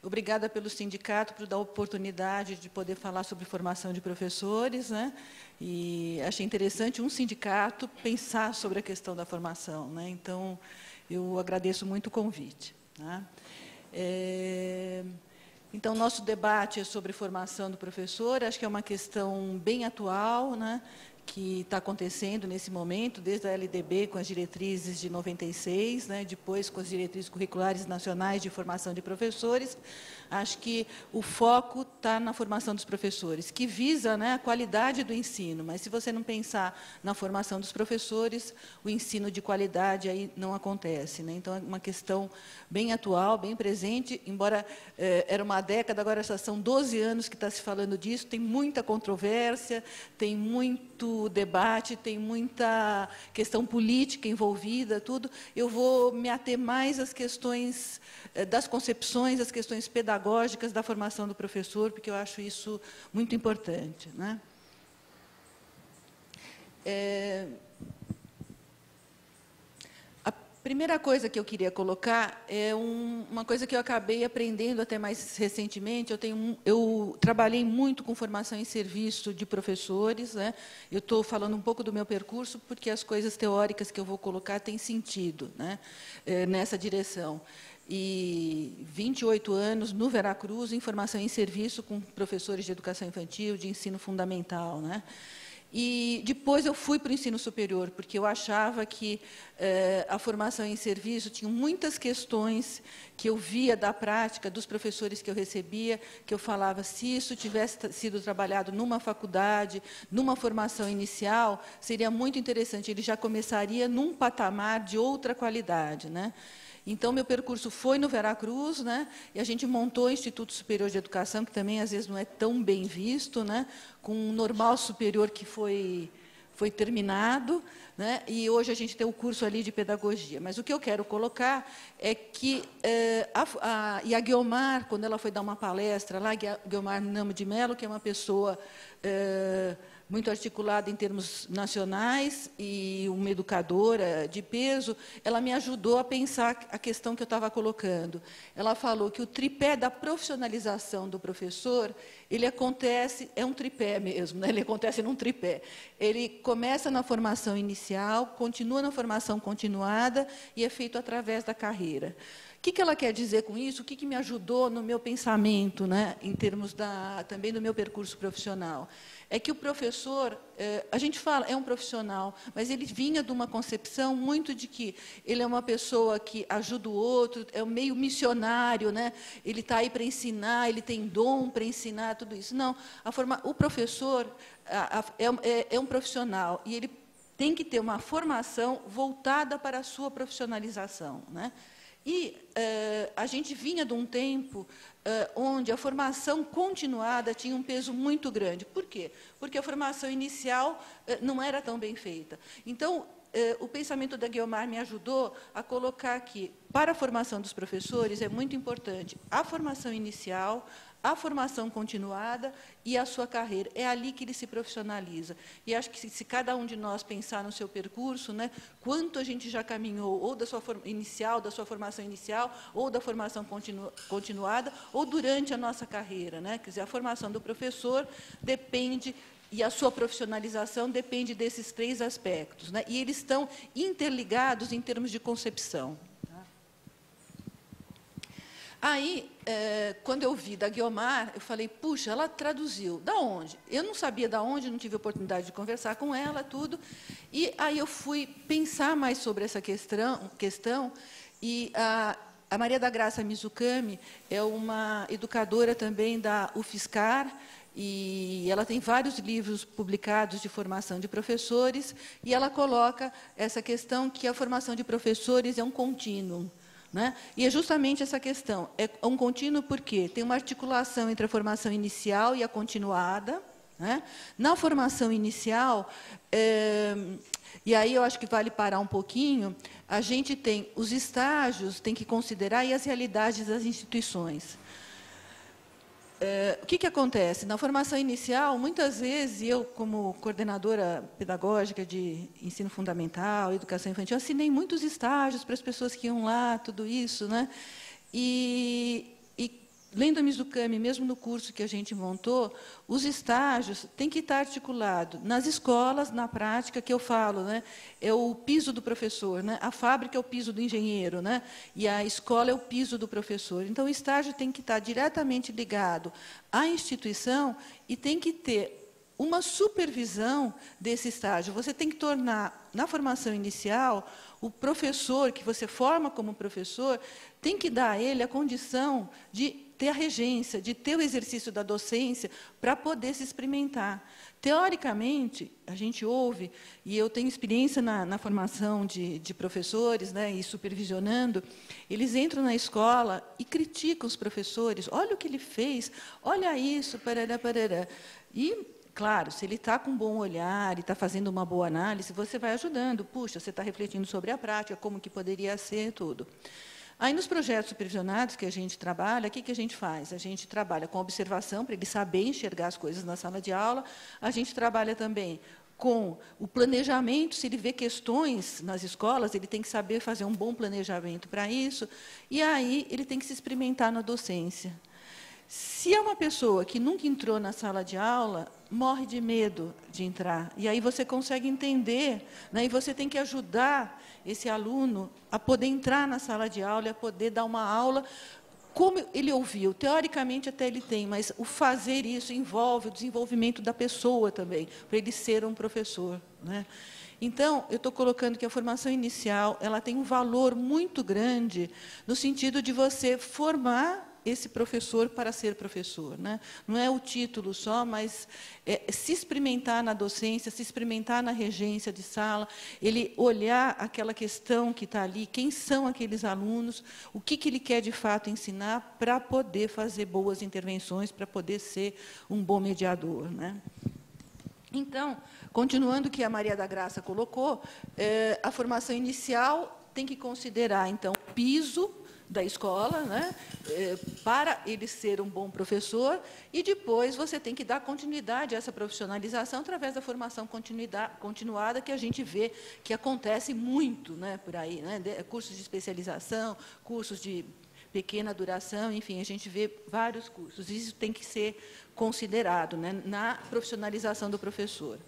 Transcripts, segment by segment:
Obrigada pelo sindicato por dar a oportunidade de poder falar sobre formação de professores, né? E achei interessante um sindicato pensar sobre a questão da formação, né? Então, eu agradeço muito o convite, né? Então, nosso debate é sobre formação do professor, acho que é uma questão bem atual, né, que está acontecendo nesse momento, desde a LDB, com as diretrizes de 96, né, depois com as diretrizes curriculares nacionais de formação de professores. Acho que o foco está na formação dos professores, que visa, né, a qualidade do ensino, mas se você não pensar na formação dos professores, o ensino de qualidade aí não acontece, né? Então, é uma questão bem atual, bem presente, embora era uma década, agora já são 12 anos que está se falando disso, tem muita controvérsia, tem muito debate, tem muita questão política envolvida, tudo. Eu vou me ater mais às questões das concepções, às questões pedagógicas da formação do professor, porque eu acho isso muito importante, né? A primeira coisa que eu queria colocar é uma coisa que eu acabei aprendendo até mais recentemente. Eu trabalhei muito com formação em serviço de professores, né? Eu estou falando um pouco do meu percurso, porque as coisas teóricas que eu vou colocar têm sentido, né, nessa direção. E 28 anos no Veracruz, em formação em serviço com professores de educação infantil, de ensino fundamental, né? E depois eu fui para o ensino superior, porque eu achava que a formação em serviço tinha muitas questões que eu via da prática dos professores que eu recebia, que eu falava, se isso tivesse sido trabalhado numa faculdade, numa formação inicial, seria muito interessante, ele já começaria num patamar de outra qualidade, né? Então, meu percurso foi no Veracruz, né, e a gente montou o Instituto Superior de Educação, que também, às vezes, não é tão bem visto, né, com um normal superior que foi terminado, né, e hoje a gente tem o curso ali de pedagogia. Mas o que eu quero colocar é que a Guiomar, quando ela foi dar uma palestra lá, Guiomar Namo de Mello, que é uma pessoa muito articulada em termos nacionais e uma educadora de peso, ela me ajudou a pensar a questão que eu estava colocando. Ela falou que o tripé da profissionalização do professor, ele acontece, é um tripé mesmo, né? Ele acontece num tripé. Ele começa na formação inicial, continua na formação continuada e é feito através da carreira. O que ela quer dizer com isso? O que me ajudou no meu pensamento, né, em termos também do meu percurso profissional? É que o professor, a gente fala, é um profissional, mas ele vinha de uma concepção muito de que ele é uma pessoa que ajuda o outro, é um meio missionário, né? Ele está aí para ensinar, ele tem dom para ensinar, tudo isso. Não, o professor é um profissional e ele tem que ter uma formação voltada para a sua profissionalização, né? E a gente vinha de um tempo onde a formação continuada tinha um peso muito grande. Por quê? Porque a formação inicial não era tão bem feita. Então, o pensamento da Guiomar me ajudou a colocar que, para a formação dos professores, é muito importante a formação inicial, a formação continuada e a sua carreira. É ali que ele se profissionaliza. E acho que, se cada um de nós pensar no seu percurso, né, quanto a gente já caminhou, ou da sua da sua formação inicial, ou da formação continuada, ou durante a nossa carreira, né? Quer dizer, a formação do professor depende, e a sua profissionalização depende desses três aspectos, né? E eles estão interligados em termos de concepção. Aí, quando eu vi da Guiomar, eu falei, puxa, ela traduziu. Da onde? Eu não sabia da onde, não tive oportunidade de conversar com ela, tudo. E aí eu fui pensar mais sobre essa questão e a Maria da Graça Mizukami é uma educadora também da UFSCar, e ela tem vários livros publicados de formação de professores, e ela coloca essa questão que a formação de professores é um contínuo, né? E é justamente essa questão, é um contínuo porque tem uma articulação entre a formação inicial e a continuada, né? Na formação inicial, e aí eu acho que vale parar um pouquinho, a gente tem os estágios, tem que considerar, e as realidades das instituições. O que acontece? Na formação inicial, muitas vezes, eu, como coordenadora pedagógica de ensino fundamental, educação infantil, assinei muitos estágios para as pessoas que iam lá, tudo isso, né? E lendo a Mizukami, mesmo no curso que a gente montou, os estágios têm que estar articulados nas escolas, na prática, que eu falo, né? É o piso do professor, né? A fábrica é o piso do engenheiro, né? E a escola é o piso do professor. Então, o estágio tem que estar diretamente ligado à instituição e tem que ter uma supervisão desse estágio. Você tem que tornar, na formação inicial, o professor, que você forma como professor, tem que dar a ele a condição de ter a regência, de ter o exercício da docência para poder se experimentar. Teoricamente, a gente ouve, e eu tenho experiência na formação de professores, né, e supervisionando, eles entram na escola e criticam os professores. Olha o que ele fez, olha isso, parará, parará. E, claro, se ele está com um bom olhar e está fazendo uma boa análise, você vai ajudando. Puxa, você está refletindo sobre a prática, como que poderia ser, tudo. Aí, nos projetos supervisionados que a gente trabalha, o que a gente faz? A gente trabalha com observação, para ele saber enxergar as coisas na sala de aula. A gente trabalha também com o planejamento, se ele vê questões nas escolas, ele tem que saber fazer um bom planejamento para isso. E aí, ele tem que se experimentar na docência. Se é uma pessoa que nunca entrou na sala de aula, morre de medo de entrar. E aí você consegue entender, né, e você tem que ajudar esse aluno a poder entrar na sala de aula e a poder dar uma aula como ele ouviu. Teoricamente, até ele tem, mas o fazer isso envolve o desenvolvimento da pessoa também, para ele ser um professor, né? Então, eu estou colocando que a formação inicial ela tem um valor muito grande no sentido de você formar esse professor para ser professor, né? Não é o título só, mas se experimentar na docência, se experimentar na regência de sala, ele olhar aquela questão que está ali, quem são aqueles alunos, o que ele quer de fato ensinar para poder fazer boas intervenções, para poder ser um bom mediador, né? Então, continuando o que a Maria da Graça colocou, a formação inicial tem que considerar, então, o piso da escola, né, para ele ser um bom professor, e depois você tem que dar continuidade a essa profissionalização através da formação continuada, que a gente vê que acontece muito, né, por aí, né, cursos de especialização, cursos de pequena duração, enfim, a gente vê vários cursos. Isso tem que ser considerado, né, na profissionalização do professor.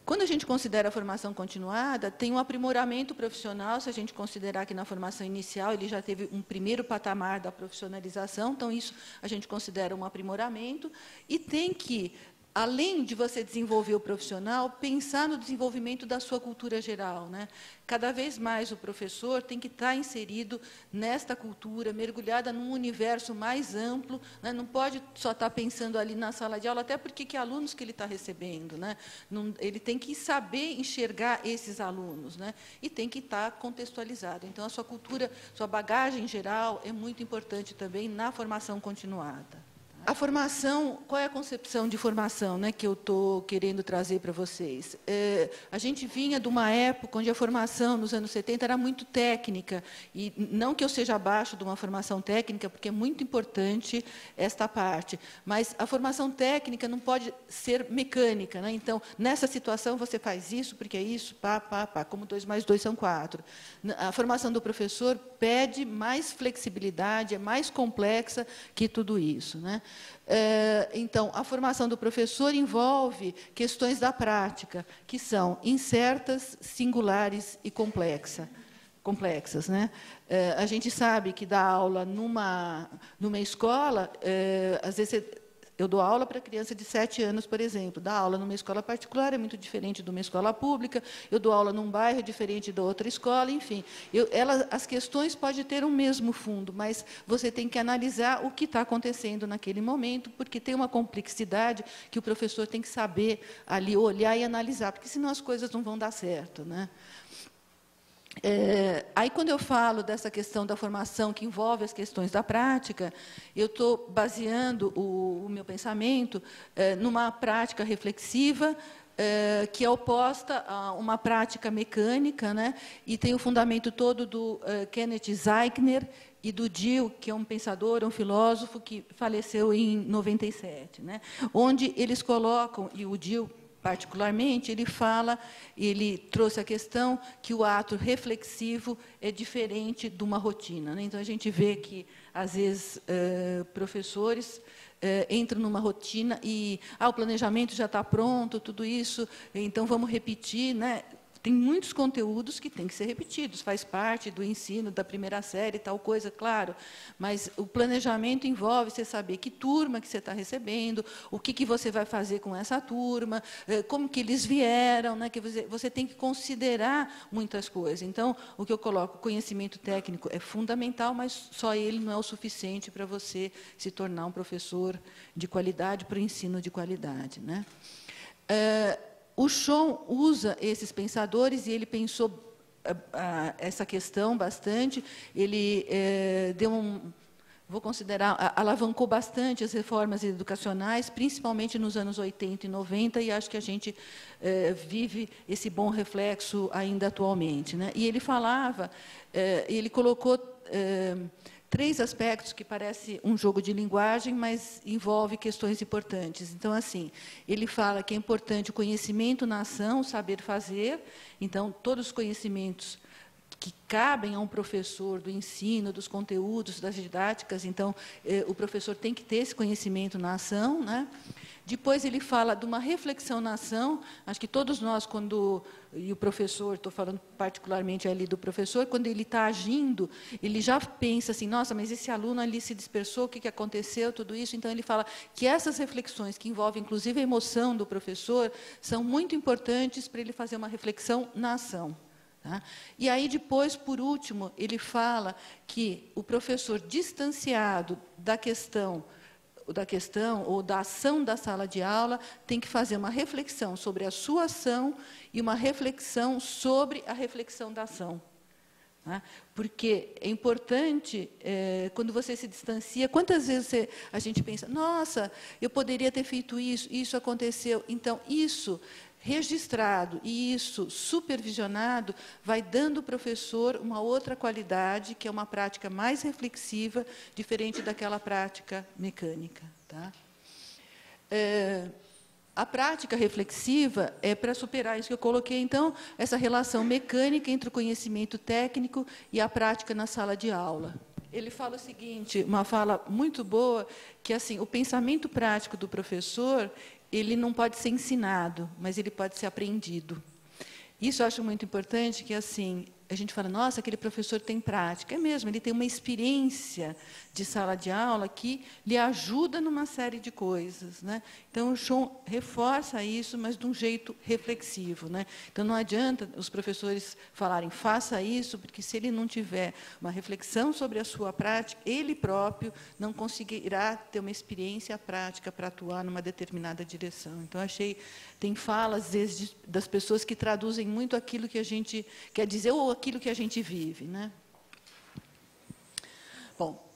Quando a gente considera a formação continuada, tem um aprimoramento profissional, se a gente considerar que na formação inicial ele já teve um primeiro patamar da profissionalização, então isso a gente considera um aprimoramento, e tem que, além de você desenvolver o profissional, pensar no desenvolvimento da sua cultura geral, né? Cada vez mais o professor tem que estar inserido nesta cultura, mergulhada num universo mais amplo, né? Não pode só estar pensando ali na sala de aula, até porque que alunos que ele está recebendo, né? Ele tem que saber enxergar esses alunos, né? E tem que estar contextualizado. Então, a sua cultura, sua bagagem geral é muito importante também na formação continuada. A formação, qual é a concepção de formação, né, que eu estou querendo trazer para vocês? A gente vinha de uma época onde a formação, nos anos 70, era muito técnica, e não que eu seja abaixo de uma formação técnica, porque é muito importante esta parte, mas a formação técnica não pode ser mecânica, né? Então, nessa situação, você faz isso, porque é isso, como 2 mais 2 são 4. A formação do professor pede mais flexibilidade, é mais complexa que tudo isso, né? Então, a formação do professor envolve questões da prática, que são incertas, singulares e complexas, né? A gente sabe que dar aula numa escola, às vezes eu dou aula para criança de 7 anos, por exemplo. Dar aula numa escola particular é muito diferente de uma escola pública. Eu dou aula num bairro diferente da outra escola, enfim. As questões podem ter o mesmo fundo, mas você tem que analisar o que está acontecendo naquele momento, porque tem uma complexidade que o professor tem que saber ali olhar e analisar, porque senão as coisas não vão dar certo, né? Aí, quando eu falo dessa questão da formação que envolve as questões da prática, eu estou baseando o meu pensamento numa prática reflexiva, que é oposta a uma prática mecânica, né? E tem o fundamento todo do Kenneth Zeichner e do Dill, que é um pensador, um filósofo que faleceu em 97, né? Onde eles colocam, e o Dill particularmente, ele trouxe a questão que o ato reflexivo é diferente de uma rotina, né? Então, a gente vê que, às vezes, professores entram numa rotina e o planejamento já está pronto, tudo isso, então vamos repetir, né? Tem muitos conteúdos que têm que ser repetidos, faz parte do ensino da primeira série, tal coisa, claro, mas o planejamento envolve você saber que turma que você está recebendo, o que você vai fazer com essa turma, como que eles vieram, né, que você tem que considerar muitas coisas. Então, o que eu coloco, conhecimento técnico é fundamental, mas só ele não é o suficiente para você se tornar um professor de qualidade, para o ensino de qualidade, né? O Schoen usa esses pensadores e ele pensou essa questão bastante. Ele vou considerar, alavancou bastante as reformas educacionais, principalmente nos anos 80 e 90, e acho que a gente vive esse bom reflexo ainda atualmente, né? E ele falava, ele colocou 3 aspectos que parece um jogo de linguagem, mas envolve questões importantes. Então, assim, ele fala que é importante o conhecimento na ação, o saber fazer. Então, todos os conhecimentos que cabem a um professor do ensino, dos conteúdos, das didáticas, então, o professor tem que ter esse conhecimento na ação, né? Depois ele fala de uma reflexão na ação. Acho que todos nós, e o professor, estou falando particularmente ali do professor, quando ele está agindo, ele já pensa assim, nossa, mas esse aluno ali se dispersou, o que aconteceu, tudo isso. Então, ele fala que essas reflexões, que envolvem, inclusive, a emoção do professor, são muito importantes para ele fazer uma reflexão na ação. Tá? E aí, depois, por último, ele fala que o professor distanciado da questão ou da ação da sala de aula tem que fazer uma reflexão sobre a sua ação e uma reflexão sobre a reflexão da ação. Tá? Porque é importante, quando você se distancia, quantas vezes a gente pensa, nossa, eu poderia ter feito isso, isso aconteceu. Então, isso registrado e isso supervisionado vai dando ao professor uma outra qualidade, que é uma prática mais reflexiva, diferente daquela prática mecânica. Tá? A prática reflexiva é para superar isso que eu coloquei, então, essa relação mecânica entre o conhecimento técnico e a prática na sala de aula. Ele fala o seguinte, uma fala muito boa, que assim, o pensamento prático do professor, ele não pode ser ensinado, mas ele pode ser aprendido. Isso eu acho muito importante, que assim, a gente fala, nossa, aquele professor tem prática. É mesmo, ele tem uma experiência de sala de aula que lhe ajuda numa série de coisas, né? Então, o Schoen reforça isso, mas de um jeito reflexivo, né? Então, não adianta os professores falarem, faça isso, porque se ele não tiver uma reflexão sobre a sua prática, ele próprio não conseguirá ter uma experiência prática para atuar numa determinada direção. Então, achei, tem falas, às vezes, das pessoas que traduzem muito aquilo que a gente quer dizer, ou aquilo que a gente vive, né? Bom,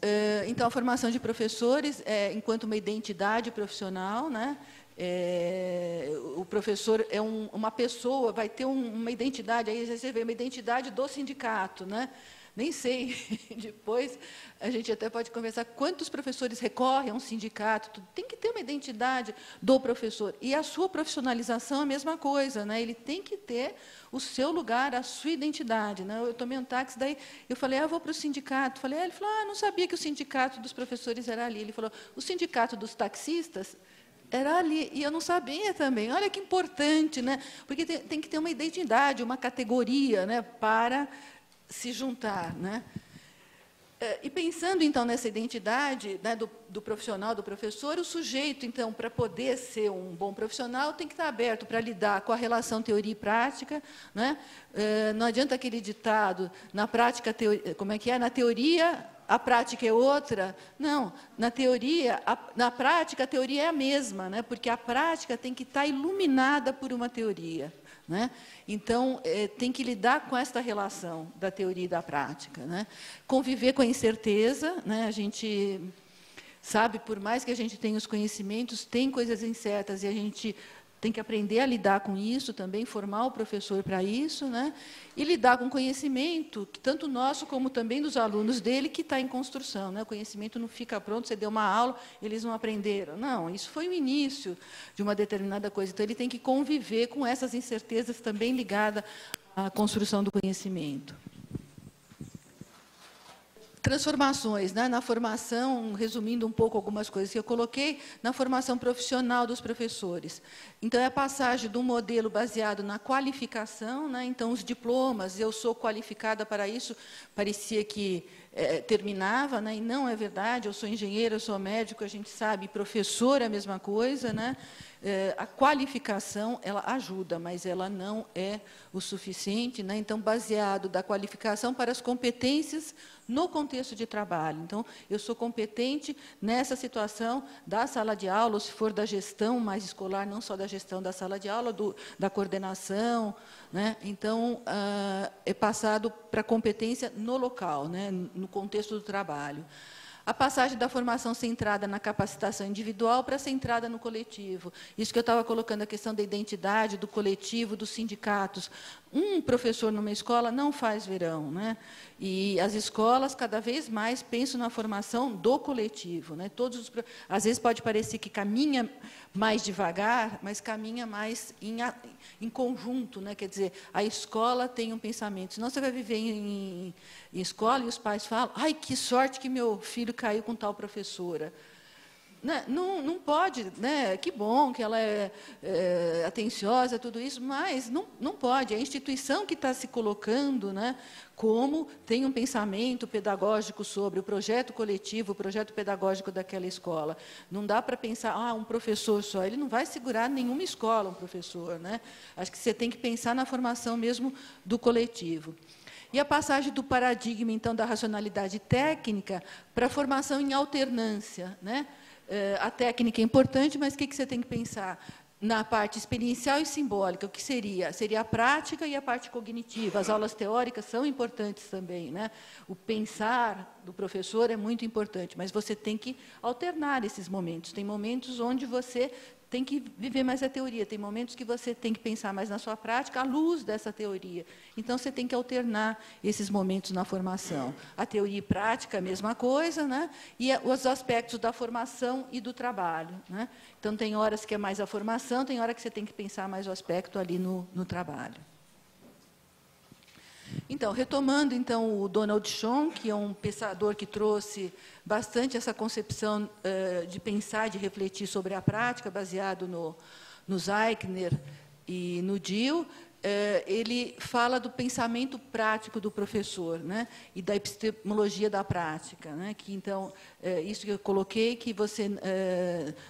então, a formação de professores, enquanto uma identidade profissional, né? O professor é uma pessoa, vai ter uma identidade, aí você vê uma identidade do sindicato, né? Nem sei, depois a gente até pode conversar quantos professores recorrem a um sindicato, tudo. Tem que ter uma identidade do professor. E a sua profissionalização é a mesma coisa, né? Ele tem que ter o seu lugar, a sua identidade, né? Eu tomei um táxi, daí eu falei, eu vou para o sindicato. Ele falou, não sabia que o sindicato dos professores era ali. Ele falou, o sindicato dos taxistas era ali, e eu não sabia também. Olha que importante, né? Porque tem que ter uma identidade, uma categoria, né, para se juntar, né? E pensando, então, nessa identidade, né, do profissional, do professor, o sujeito, então, para poder ser um bom profissional, tem que estar aberto para lidar com a relação teoria e prática, né? Não adianta aquele ditado, na prática, como é que é? Na teoria, a prática é outra. Não, na teoria, na prática, a teoria é a mesma, né? Porque a prática tem que estar iluminada por uma teoria. Né? Então, tem que lidar com esta relação da teoria e da prática. Né? Conviver com a incerteza, né? A gente sabe, por mais que a gente tenha os conhecimentos, tem coisas incertas, e a gente tem que aprender a lidar com isso também, formar o professor para isso, né? E lidar com conhecimento, que tanto nosso como também dos alunos dele, que está em construção, né? O conhecimento não fica pronto, você deu uma aula, eles não aprenderam. Não, isso foi o início de uma determinada coisa. Então, ele tem que conviver com essas incertezas também ligadas à construção do conhecimento. Transformações, né, na formação, resumindo um pouco algumas coisas que eu coloquei, na formação profissional dos professores. Então, é a passagem de um modelo baseado na qualificação, né, então, os diplomas, eu sou qualificada para isso, parecia que terminava, né, e não é verdade, eu sou engenheira, eu sou médico, a gente sabe, professor é a mesma coisa, né, a qualificação, ela ajuda, mas ela não é o suficiente, né, então, baseado da qualificação para as competências no contexto de trabalho. Então, eu sou competente nessa situação da sala de aula, ou se for da gestão mais escolar, não só da gestão da sala de aula, da coordenação, né? Então, é passado para a competência no local, né? No contexto do trabalho. A passagem da formação centrada na capacitação individual para centrada no coletivo. Isso que eu estava colocando, a questão da identidade, do coletivo, dos sindicatos. Um professor numa escola não faz verão, né? E as escolas, cada vez mais, pensam na formação do coletivo, né? Às vezes pode parecer que caminha mais devagar, mas caminha mais em conjunto, né? Quer dizer, a escola tem um pensamento. Senão você vai viver em escola e os pais falam: ai, que sorte que meu filho caiu com tal professora. Não pode, né? Que bom que ela é atenciosa, tudo isso, mas não pode. É a instituição que está se colocando, né, como tem um pensamento pedagógico sobre o projeto coletivo, o projeto pedagógico daquela escola. Não dá para pensar, um professor só, ele não vai segurar nenhuma escola, um professor, né? Acho que você tem que pensar na formação mesmo do coletivo. E a passagem do paradigma, então, da racionalidade técnica para a formação em alternância, né? A técnica é importante, mas o que você tem que pensar? Na parte experiencial e simbólica, o que seria? Seria a prática e a parte cognitiva. As aulas teóricas são importantes também, né? O pensar do professor é muito importante, mas você tem que alternar esses momentos. Tem momentos onde você tem que viver mais a teoria, tem momentos que você tem que pensar mais na sua prática à luz dessa teoria. Então, você tem que alternar esses momentos na formação. A teoria e prática, a mesma coisa, né? E os aspectos da formação e do trabalho, né? Então, tem horas que é mais a formação, tem hora que você tem que pensar mais o aspecto ali no trabalho. Então, retomando então, o Donald Schoen, que é um pensador que trouxe bastante essa concepção de pensar, de refletir sobre a prática, baseado no Zeichner e no Dill, ele fala do pensamento prático do professor, né, e da epistemologia da prática, né, que então isso que eu coloquei, que você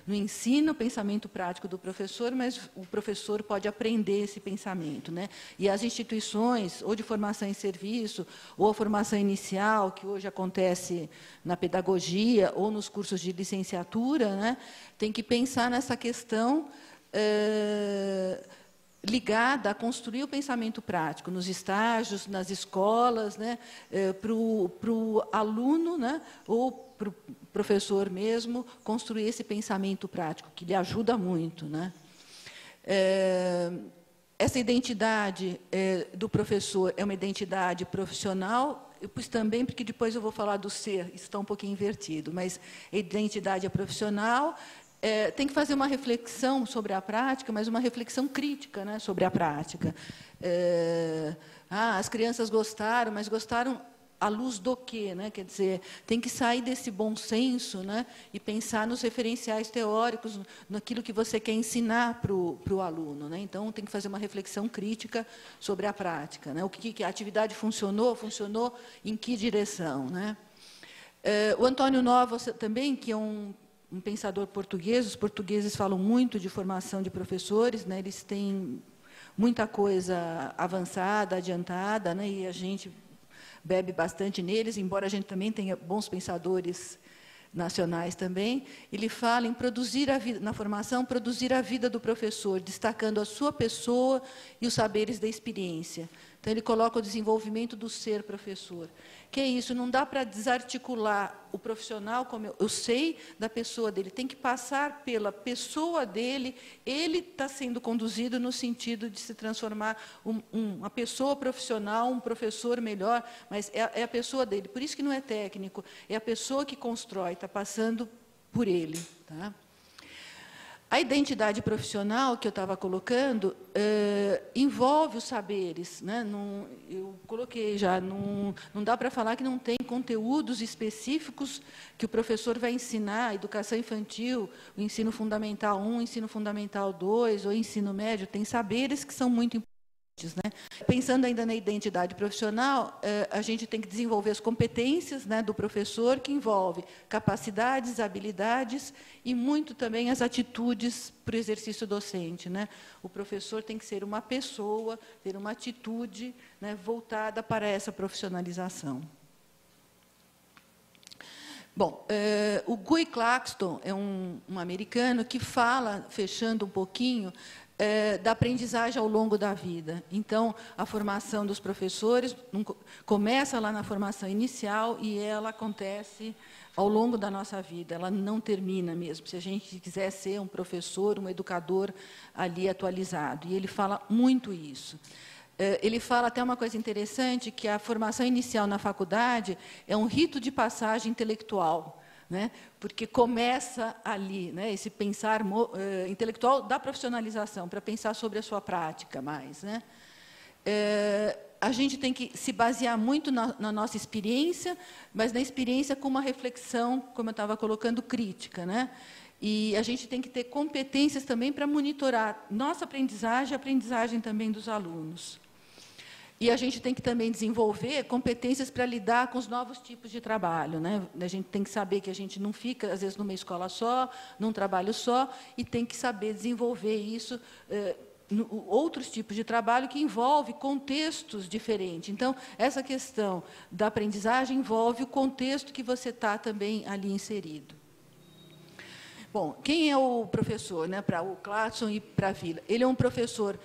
não ensina o pensamento prático do professor, mas o professor pode aprender esse pensamento, né, e as instituições ou de formação em serviço ou a formação inicial, que hoje acontece na pedagogia ou nos cursos de licenciatura, né, tem que pensar nessa questão ligada a construir o pensamento prático nos estágios, nas escolas, né, para o aluno, né, ou para o professor mesmo, construir esse pensamento prático, que lhe ajuda muito, né. Essa identidade do professor é uma identidade profissional, eu pus também, porque depois eu vou falar do ser, isso está um pouquinho invertido, mas a identidade é profissional. Tem que fazer uma reflexão sobre a prática, mas uma reflexão crítica, né, sobre a prática. As crianças gostaram, mas gostaram à luz do quê? Né? Quer dizer, tem que sair desse bom senso, né, e pensar nos referenciais teóricos, naquilo que você quer ensinar para o aluno. Né? Então, tem que fazer uma reflexão crítica sobre a prática. Né? Que a atividade funcionou em que direção? Né? O Antônio Nova também, que é um pensador português, os portugueses falam muito de formação de professores, né, eles têm muita coisa avançada, adiantada, né, e a gente bebe bastante neles, embora a gente também tenha bons pensadores nacionais também. Ele fala em produzir a vida, na formação, produzir a vida do professor, destacando a sua pessoa e os saberes da experiência. Então, ele coloca o desenvolvimento do ser professor. Que é isso, não dá para desarticular o profissional, como eu sei da pessoa dele, tem que passar pela pessoa dele, ele está sendo conduzido no sentido de se transformar uma pessoa profissional, um professor melhor, mas é a pessoa dele. Por isso que não é técnico, é a pessoa que constrói, está passando por ele. Tá? A identidade profissional que eu estava colocando envolve os saberes. Né? Não, eu coloquei já, não dá para falar que não tem conteúdos específicos que o professor vai ensinar, a educação infantil, o ensino fundamental 1, ensino fundamental 2, ou ensino médio, tem saberes que são muito importantes. Né? Pensando ainda na identidade profissional, a gente tem que desenvolver as competências, né, do professor, que envolve capacidades, habilidades e muito também as atitudes para o exercício docente. Né? O professor tem que ser uma pessoa, ter uma atitude, né, voltada para essa profissionalização. Bom, o Guy Claxton é um americano que fala, fechando um pouquinho, da aprendizagem ao longo da vida. Então, a formação dos professores começa lá na formação inicial e ela acontece ao longo da nossa vida, ela não termina mesmo, se a gente quiser ser um professor, um educador ali atualizado. E ele fala muito isso. Ele fala até uma coisa interessante, que a formação inicial na faculdade é um rito de passagem intelectual, né? Porque começa ali, né, esse pensar intelectual da profissionalização, para pensar sobre a sua prática mais. Né? A gente tem que se basear muito na nossa experiência, mas na experiência com uma reflexão, como eu estava colocando, crítica. Né? E a gente tem que ter competências também para monitorar nossa aprendizagem e a aprendizagem também dos alunos. E a gente tem que também desenvolver competências para lidar com os novos tipos de trabalho. Né? A gente tem que saber que a gente não fica, às vezes, numa escola só, num trabalho só, e tem que saber desenvolver isso, outros tipos de trabalho que envolve contextos diferentes. Então, essa questão da aprendizagem envolve o contexto que você está também ali inserido. Bom, quem é o professor, né, para o Claxton e para a Vila? Ele é um professor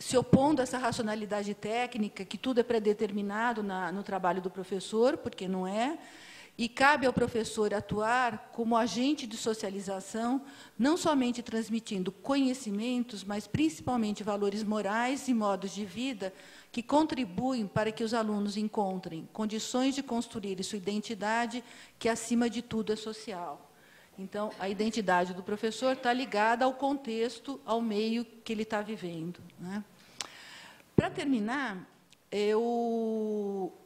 se opondo a essa racionalidade técnica, que tudo é predeterminado no trabalho do professor, porque não é, e cabe ao professor atuar como agente de socialização, não somente transmitindo conhecimentos, mas principalmente valores morais e modos de vida que contribuem para que os alunos encontrem condições de construir sua identidade, que, acima de tudo, é social. Então, a identidade do professor está ligada ao contexto, ao meio que ele está vivendo. Né? Para terminar,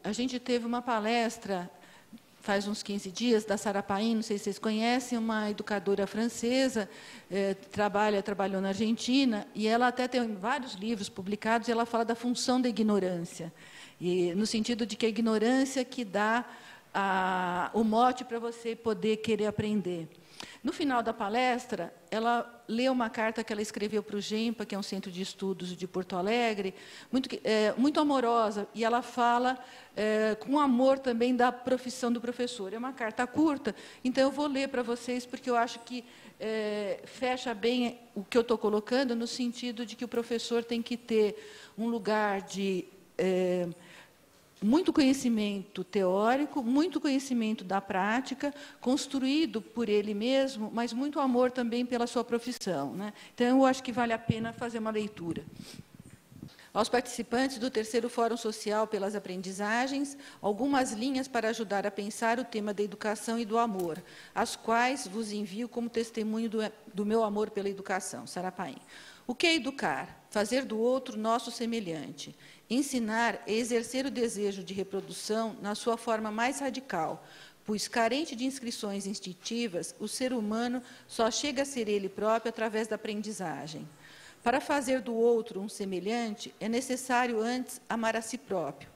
a gente teve uma palestra, faz uns 15 dias, da Sarah Pain, não sei se vocês conhecem, uma educadora francesa, trabalhou na Argentina, e ela até tem vários livros publicados, e ela fala da função da ignorância, e, no sentido de que a ignorância que dá o mote para você poder querer aprender. No final da palestra, ela leu uma carta que ela escreveu para o GEMPA, que é um centro de estudos de Porto Alegre, muito amorosa, e ela fala com amor também da profissão do professor. É uma carta curta, então eu vou ler para vocês, porque eu acho que fecha bem o que eu estou colocando, no sentido de que o professor tem que ter um lugar de muito conhecimento teórico, muito conhecimento da prática, construído por ele mesmo, mas muito amor também pela sua profissão. Né? Então, eu acho que vale a pena fazer uma leitura. Aos participantes do terceiro Fórum Social pelas Aprendizagens, algumas linhas para ajudar a pensar o tema da educação e do amor, as quais vos envio como testemunho do meu amor pela educação. Sarah Pain. O que é educar? Fazer do outro nosso semelhante. Ensinar é exercer o desejo de reprodução na sua forma mais radical, pois, carente de inscrições instintivas, o ser humano só chega a ser ele próprio através da aprendizagem. Para fazer do outro um semelhante, é necessário antes amar a si próprio,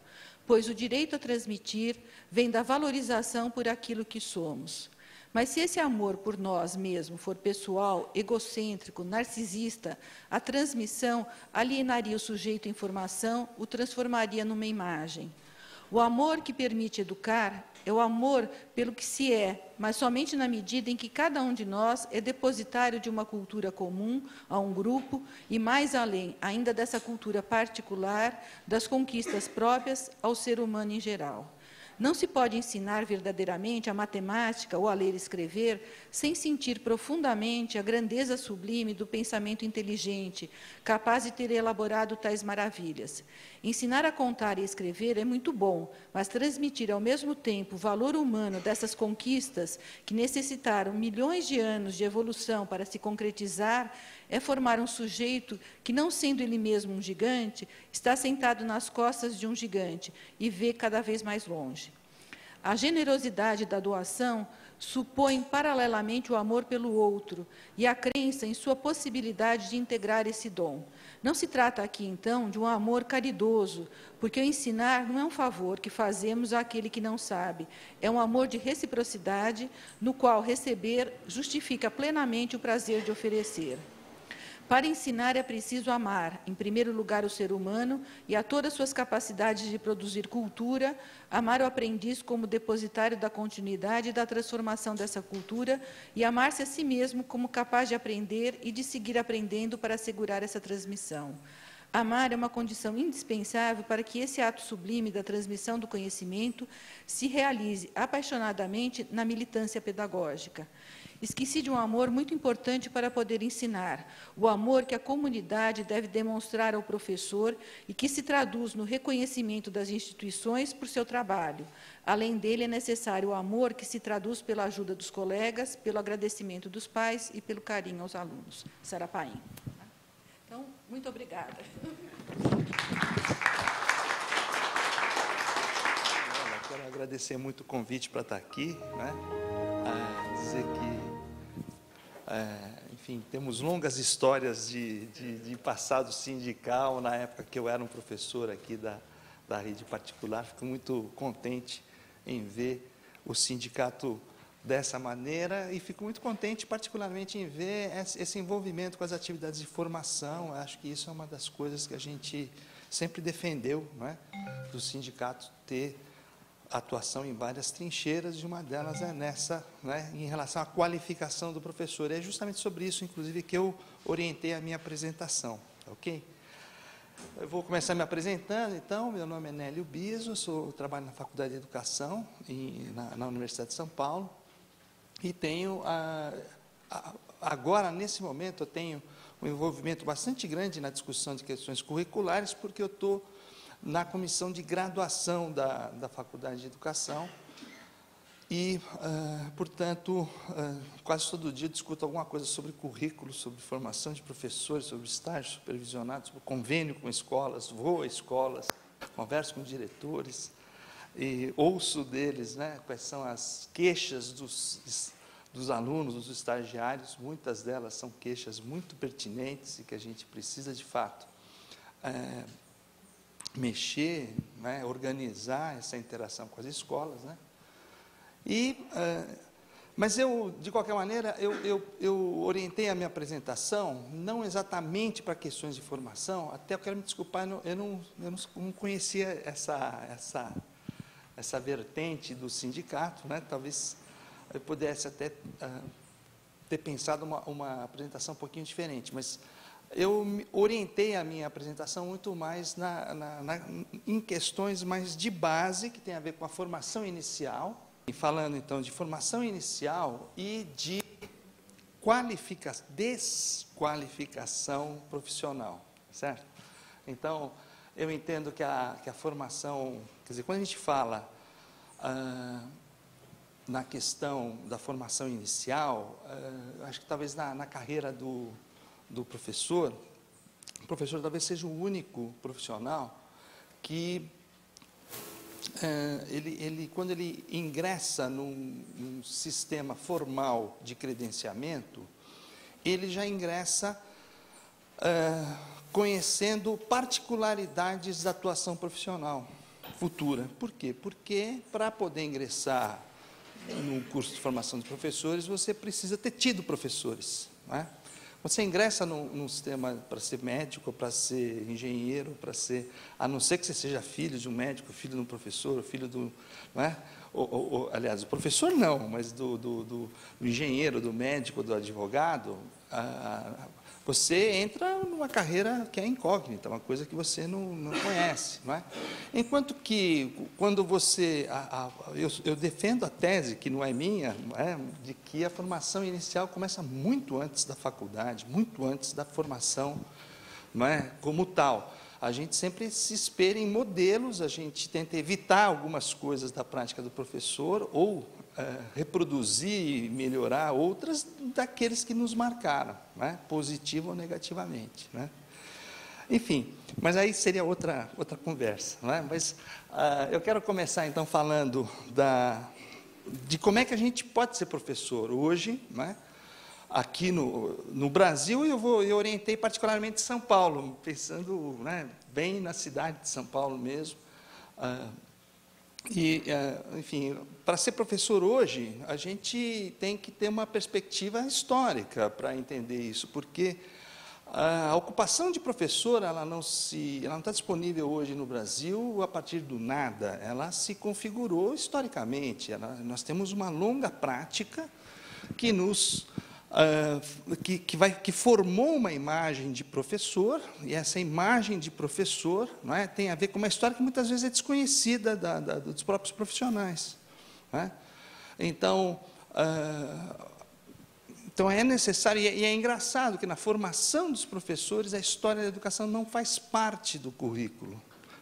pois o direito a transmitir vem da valorização por aquilo que somos. Mas se esse amor por nós mesmos for pessoal, egocêntrico, narcisista, a transmissão alienaria o sujeito em formação, o transformaria numa imagem. O amor que permite educar é o amor pelo que se é, mas somente na medida em que cada um de nós é depositário de uma cultura comum a um grupo e, mais além, ainda dessa cultura particular, das conquistas próprias ao ser humano em geral. Não se pode ensinar verdadeiramente a matemática ou a ler e escrever sem sentir profundamente a grandeza sublime do pensamento inteligente, capaz de ter elaborado tais maravilhas. Ensinar a contar e escrever é muito bom, mas transmitir ao mesmo tempo o valor humano dessas conquistas, que necessitaram milhões de anos de evolução para se concretizar, é formar um sujeito que, não sendo ele mesmo um gigante, está sentado nas costas de um gigante e vê cada vez mais longe. A generosidade da doação supõe paralelamente o amor pelo outro e a crença em sua possibilidade de integrar esse dom. Não se trata aqui, então, de um amor caridoso, porque o ensinar não é um favor que fazemos àquele que não sabe, é um amor de reciprocidade, no qual receber justifica plenamente o prazer de oferecer. Para ensinar é preciso amar, em primeiro lugar, o ser humano e a todas suas capacidades de produzir cultura, amar o aprendiz como depositário da continuidade e da transformação dessa cultura e amar-se a si mesmo como capaz de aprender e de seguir aprendendo para assegurar essa transmissão. Amar é uma condição indispensável para que esse ato sublime da transmissão do conhecimento se realize apaixonadamente na militância pedagógica. Esqueci de um amor muito importante para poder ensinar, o amor que a comunidade deve demonstrar ao professor e que se traduz no reconhecimento das instituições por seu trabalho. Além dele, é necessário o amor que se traduz pela ajuda dos colegas, pelo agradecimento dos pais e pelo carinho aos alunos. Sara Paim. Então, muito obrigada. Eu quero agradecer muito o convite para estar aqui, né? Dizer que, enfim, temos longas histórias de passado sindical, na época que eu era um professor aqui da rede particular. Fico muito contente em ver o sindicato dessa maneira e fico muito contente, particularmente, em ver esse envolvimento com as atividades de formação. Acho que isso é uma das coisas que a gente sempre defendeu, né? Do sindicato ter atuação em várias trincheiras, e uma delas é nessa, né, em relação à qualificação do professor. É justamente sobre isso, inclusive, que eu orientei a minha apresentação, ok? Eu vou começar me apresentando, então. Meu nome é Nélio Biso, trabalho na Faculdade de Educação, na Universidade de São Paulo, e tenho, agora, nesse momento, eu tenho um envolvimento bastante grande na discussão de questões curriculares, porque eu estou na comissão de graduação da Faculdade de Educação e, portanto, quase todo dia discuto alguma coisa sobre currículo, sobre formação de professores, sobre estágio supervisionado, sobre convênio com escolas, vou a escolas, converso com diretores e ouço deles, né, quais são as queixas dos alunos, dos estagiários. Muitas delas são queixas muito pertinentes e que a gente precisa, de fato, mexer, né, organizar essa interação com as escolas, né? Mas eu, de qualquer maneira, eu orientei a minha apresentação não exatamente para questões de formação. Até eu quero me desculpar, eu não conhecia essa vertente do sindicato, né? Talvez eu pudesse até ter pensado uma apresentação um pouquinho diferente, mas eu orientei a minha apresentação muito mais em questões mais de base, que tem a ver com a formação inicial, e falando, então, de formação inicial e de desqualificação profissional, certo? Então, eu entendo que a formação, quer dizer, quando a gente fala na questão da formação inicial, acho que talvez na carreira do professor, o professor talvez seja o único profissional que, quando ele ingressa num sistema formal de credenciamento, ele já ingressa conhecendo particularidades da atuação profissional futura. Por quê? Porque, para poder ingressar no curso de formação de professores, você precisa ter tido professores, não é? Você ingressa num sistema para ser médico, para ser engenheiro, para ser... A não ser que você seja filho de um médico, filho de um professor, filho do... Não é? Aliás, o professor não, mas do engenheiro, do médico, do advogado, você entra numa carreira que é incógnita, uma coisa que você não conhece. Não é? Enquanto que, quando você... eu defendo a tese, que não é minha, não é? De que a formação inicial começa muito antes da faculdade, muito antes da formação, não é? Como tal. A gente sempre se espelha em modelos, a gente tenta evitar algumas coisas da prática do professor, ou reproduzir e melhorar outras daqueles que nos marcaram, né? Positivo ou negativamente, né? Enfim, mas aí seria outra conversa, né? Mas eu quero começar então falando de como é que a gente pode ser professor hoje, né? Aqui no Brasil, eu orientei particularmente São Paulo, pensando, né, bem na cidade de São Paulo mesmo. Enfim, para ser professor hoje, a gente tem que ter uma perspectiva histórica para entender isso, porque a ocupação de professor, ela não está disponível hoje no Brasil a partir do nada, ela se configurou historicamente. Nós temos uma longa prática que que formou uma imagem de professor, e essa imagem de professor, não é, tem a ver com uma história que muitas vezes é desconhecida dos próprios profissionais. Não é? Então é necessário, e é engraçado que na formação dos professores a história da educação não faz parte do currículo,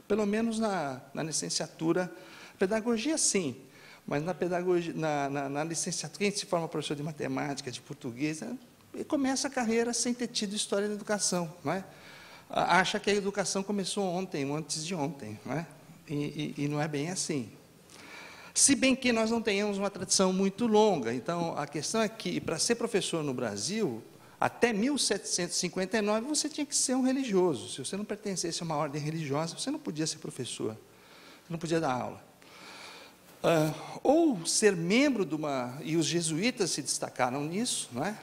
pelo menos na licenciatura. Pedagogia, sim. Mas na pedagogia, na licenciatura, quem se forma professor de matemática, de português, começa a carreira sem ter tido história da educação, não é? Acha que a educação começou ontem, ou antes de ontem, não é? E não é bem assim. Se bem que nós não tenhamos uma tradição muito longa, então a questão é que, para ser professor no Brasil, até 1759, você tinha que ser um religioso. Se você não pertencesse a uma ordem religiosa, você não podia ser professor, você não podia dar aula. Ou ser membro de uma... E os jesuítas se destacaram nisso, não é?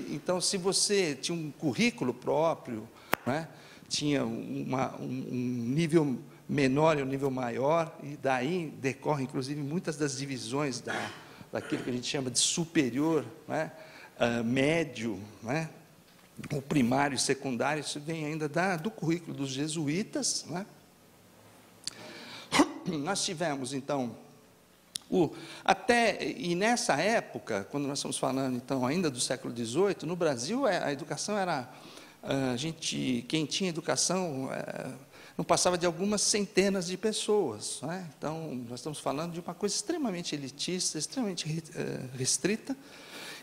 Então, se você tinha um currículo próprio, não é? Tinha um nível menor e um nível maior, e daí decorrem, inclusive, muitas das divisões daquilo que a gente chama de superior, não é? Médio, não é? O primário e secundário, isso vem ainda do currículo dos jesuítas, não é? Nós tivemos, então... E nessa época, quando nós estamos falando, então, ainda do século XVIII, no Brasil, a educação era... quem tinha educação não passava de algumas centenas de pessoas, não é? Então, nós estamos falando de uma coisa extremamente elitista, extremamente restrita,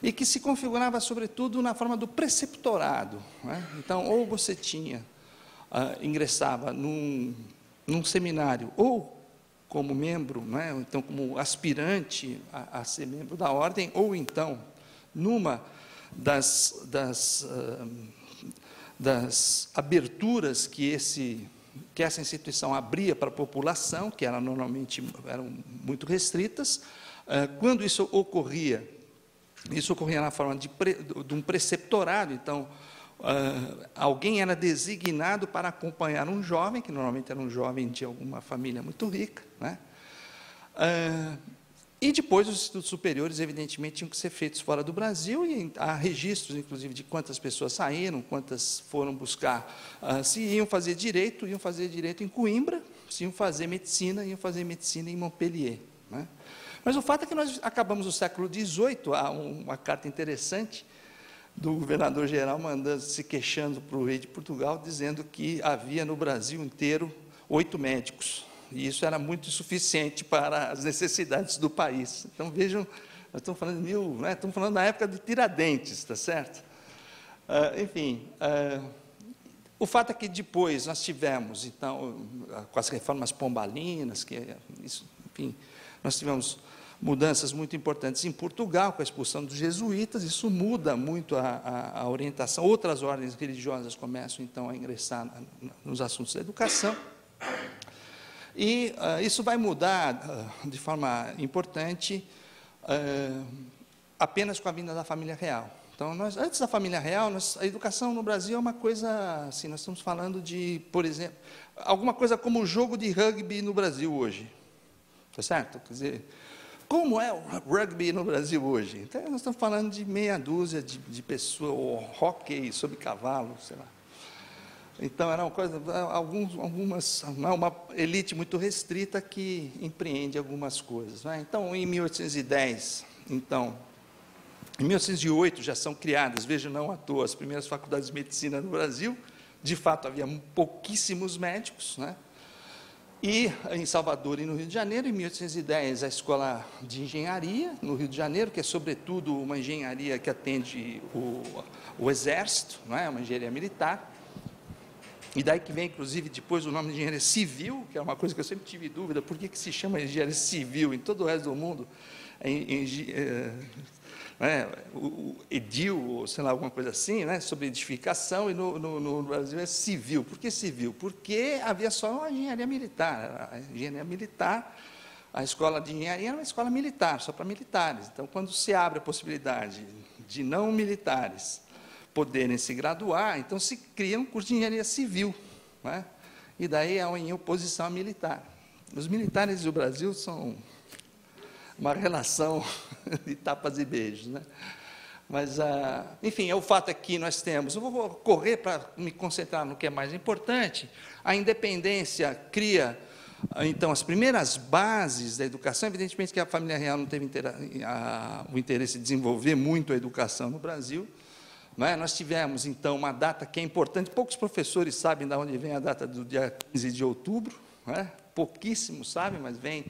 e que se configurava, sobretudo, na forma do preceptorado, não é? Então, ou você ingressava num seminário, ou como membro, não é? Então, como aspirante a ser membro da ordem, ou então, numa das aberturas que essa instituição abria para a população, que eram muito restritas, quando isso ocorria na forma de um preceptorado. Então, alguém era designado para acompanhar um jovem, que normalmente era um jovem de alguma família muito rica, né? E depois os institutos superiores, evidentemente, tinham que ser feitos fora do Brasil, e há registros, inclusive, de quantas pessoas saíram, quantas foram buscar. Se iam fazer direito em Coimbra; se iam fazer medicina em Montpellier, né? Mas o fato é que nós acabamos o século XVIII, há uma carta interessante do governador-geral se queixando para o rei de Portugal, dizendo que havia no Brasil inteiro 8 médicos, e isso era muito insuficiente para as necessidades do país. Então, vejam, nós estamos falando estamos falando da época de Tiradentes, está certo? Enfim, o fato é que depois nós tivemos, então, com as reformas pombalinas, enfim, nós tivemos mudanças muito importantes em Portugal, com a expulsão dos jesuítas. Isso muda muito a orientação. Outras ordens religiosas começam, então, a ingressar nos assuntos da educação. E isso vai mudar de forma importante apenas com a vinda da família real. Então, antes da família real, a educação no Brasil é uma coisa, assim, nós estamos falando de, por exemplo, alguma coisa como o jogo de rugby no Brasil hoje. Está certo? Quer dizer, como é o rugby no Brasil hoje? Então, nós estamos falando de meia dúzia de pessoas, ou hockey sobre cavalo, sei lá. Então, era uma coisa, uma elite muito restrita que empreende algumas coisas. Né? Então, em 1810, em 1908 já são criadas, veja, não à toa, as primeiras faculdades de medicina no Brasil. De fato, havia pouquíssimos médicos, né? E em Salvador e no Rio de Janeiro, em 1810, a Escola de Engenharia, no Rio de Janeiro, que é, sobretudo, uma engenharia que atende o Exército, não é? Uma engenharia militar. E daí que vem, inclusive, depois o nome de engenharia civil, que é uma coisa que eu sempre tive dúvida, por que se chama engenharia civil? Em todo o resto do mundo, o edil, ou sei lá, alguma coisa assim, né, sobre edificação, e no Brasil é civil. Por que civil? Porque havia só uma engenharia militar. A engenharia militar, a escola de engenharia era uma escola militar, só para militares. Então, quando se abre a possibilidade de não militares poderem se graduar, então se cria um curso de engenharia civil, né? E daí é em oposição à militar. Os militares do Brasil são uma relação de tapas e beijos, né? Mas, enfim, o fato é que nós temos, eu vou correr para me concentrar no que é mais importante. A independência cria, então, as primeiras bases da educação. Evidentemente que a família real não teve o interesse de desenvolver muito a educação no Brasil. Não é? Nós tivemos, então, uma data que é importante, poucos professores sabem de onde vem a data do dia 15 de outubro, não é? Pouquíssimos sabem, mas vem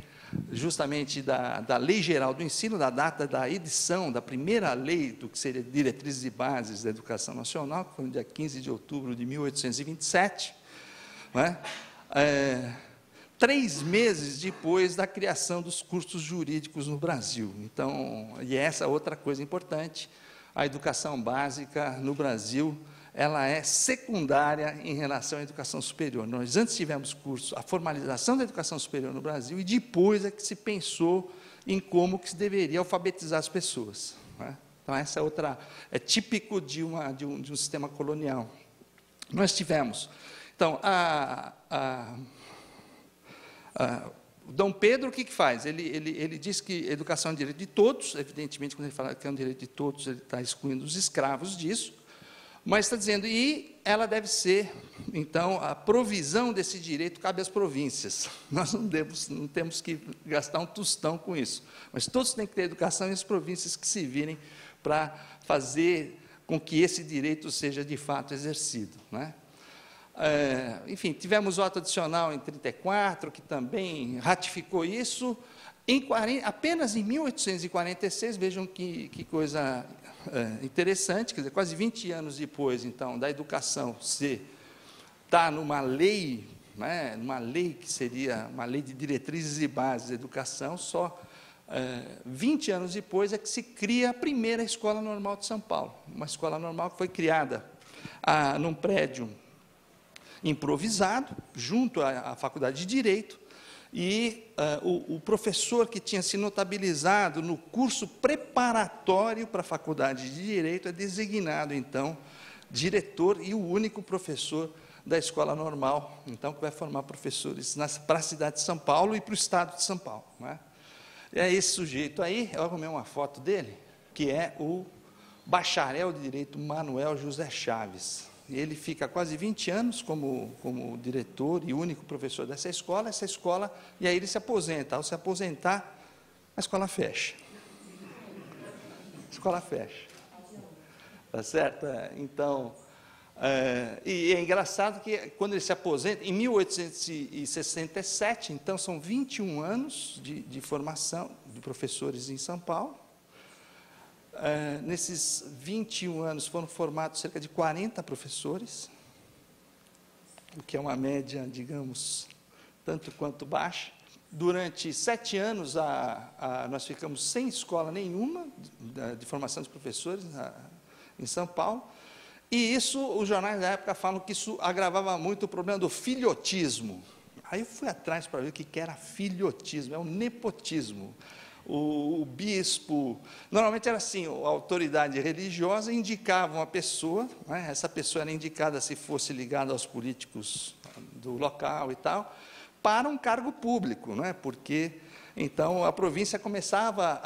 justamente da Lei Geral do Ensino, da data da edição da primeira lei do que seria Diretrizes e Bases da Educação Nacional, que foi no dia 15 de outubro de 1827, não é? 3 meses depois da criação dos cursos jurídicos no Brasil. Então, e essa é outra coisa importante, a educação básica no Brasil, ela é secundária em relação à educação superior. Nós antes tivemos a formalização da educação superior no Brasil, e depois é que se pensou em como que se deveria alfabetizar as pessoas. Né? Então, essa é típico de um sistema colonial. Nós tivemos, então, o Dom Pedro, o que faz? Ele diz que a educação é um direito de todos. Evidentemente, quando ele fala que é um direito de todos, ele está excluindo os escravos disso, mas está dizendo, e ela deve ser, então, a provisão desse direito cabe às províncias. Nós não temos que gastar um tostão com isso, mas todos têm que ter educação, e as províncias que se virem para fazer com que esse direito seja, de fato, exercido, né? Enfim, tivemos o ato adicional em 34, que também ratificou isso. Apenas em 1846, vejam que coisa interessante, quer dizer, quase 20 anos depois, então, da educação está numa lei, né, numa lei que seria uma lei de diretrizes e bases da educação, só 20 anos depois é que se cria a primeira Escola Normal de São Paulo, uma escola normal que foi criada num prédio improvisado, junto à Faculdade de Direito, e o professor que tinha se notabilizado no curso preparatório para a Faculdade de Direito é designado, então, diretor e o único professor da Escola Normal, então, que vai formar professores para a cidade de São Paulo e para o estado de São Paulo. Né? E é esse sujeito aí, eu arrumei uma foto dele, que é o bacharel de Direito Manuel José Chaves. Ele fica quase 20 anos como diretor e único professor dessa escola, e aí ele se aposenta. Ao se aposentar, a escola fecha. A escola fecha. Tá certo? Então, e é engraçado que, quando ele se aposenta, em 1867, então, são 21 anos de formação de professores em São Paulo. Nesses 21 anos foram formados cerca de 40 professores, o que é uma média, digamos, tanto quanto baixa. Durante 7 anos, nós ficamos sem escola nenhuma de formação de professores em São Paulo, e isso, os jornais da época falam que isso agravava muito o problema do filhotismo. Aí eu fui atrás para ver o que era filhotismo, é o nepotismo. o bispo, normalmente era assim, a autoridade religiosa indicava uma pessoa, né, essa pessoa era indicada se fosse ligada aos políticos do local e tal, para um cargo público, né, porque então a província começava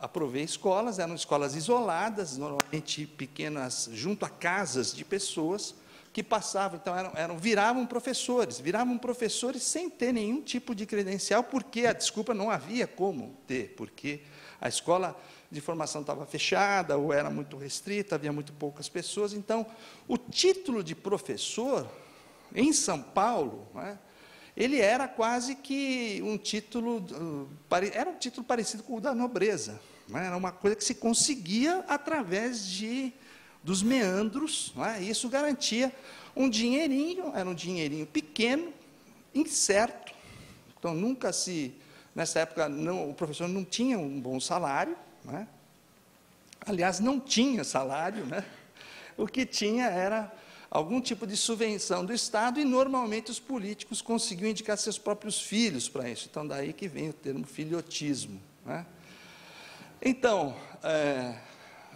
a prover escolas, eram escolas isoladas, normalmente pequenas, junto a casas de pessoas, que passavam, então viravam professores sem ter nenhum tipo de credencial, porque a desculpa não havia como ter, porque a escola de formação estava fechada, ou era muito restrita, havia muito poucas pessoas. Então, o título de professor, em São Paulo, né, ele era quase que um título, era um título parecido com o da nobreza, né, era uma coisa que se conseguia através dos meandros, né? Isso garantia um dinheirinho, era um dinheirinho pequeno, incerto, então nessa época o professor não tinha um bom salário, né? Aliás, não tinha salário, né? O que tinha era algum tipo de subvenção do Estado, e normalmente os políticos conseguiam indicar seus próprios filhos para isso, então daí que vem o termo filhotismo, né? Então,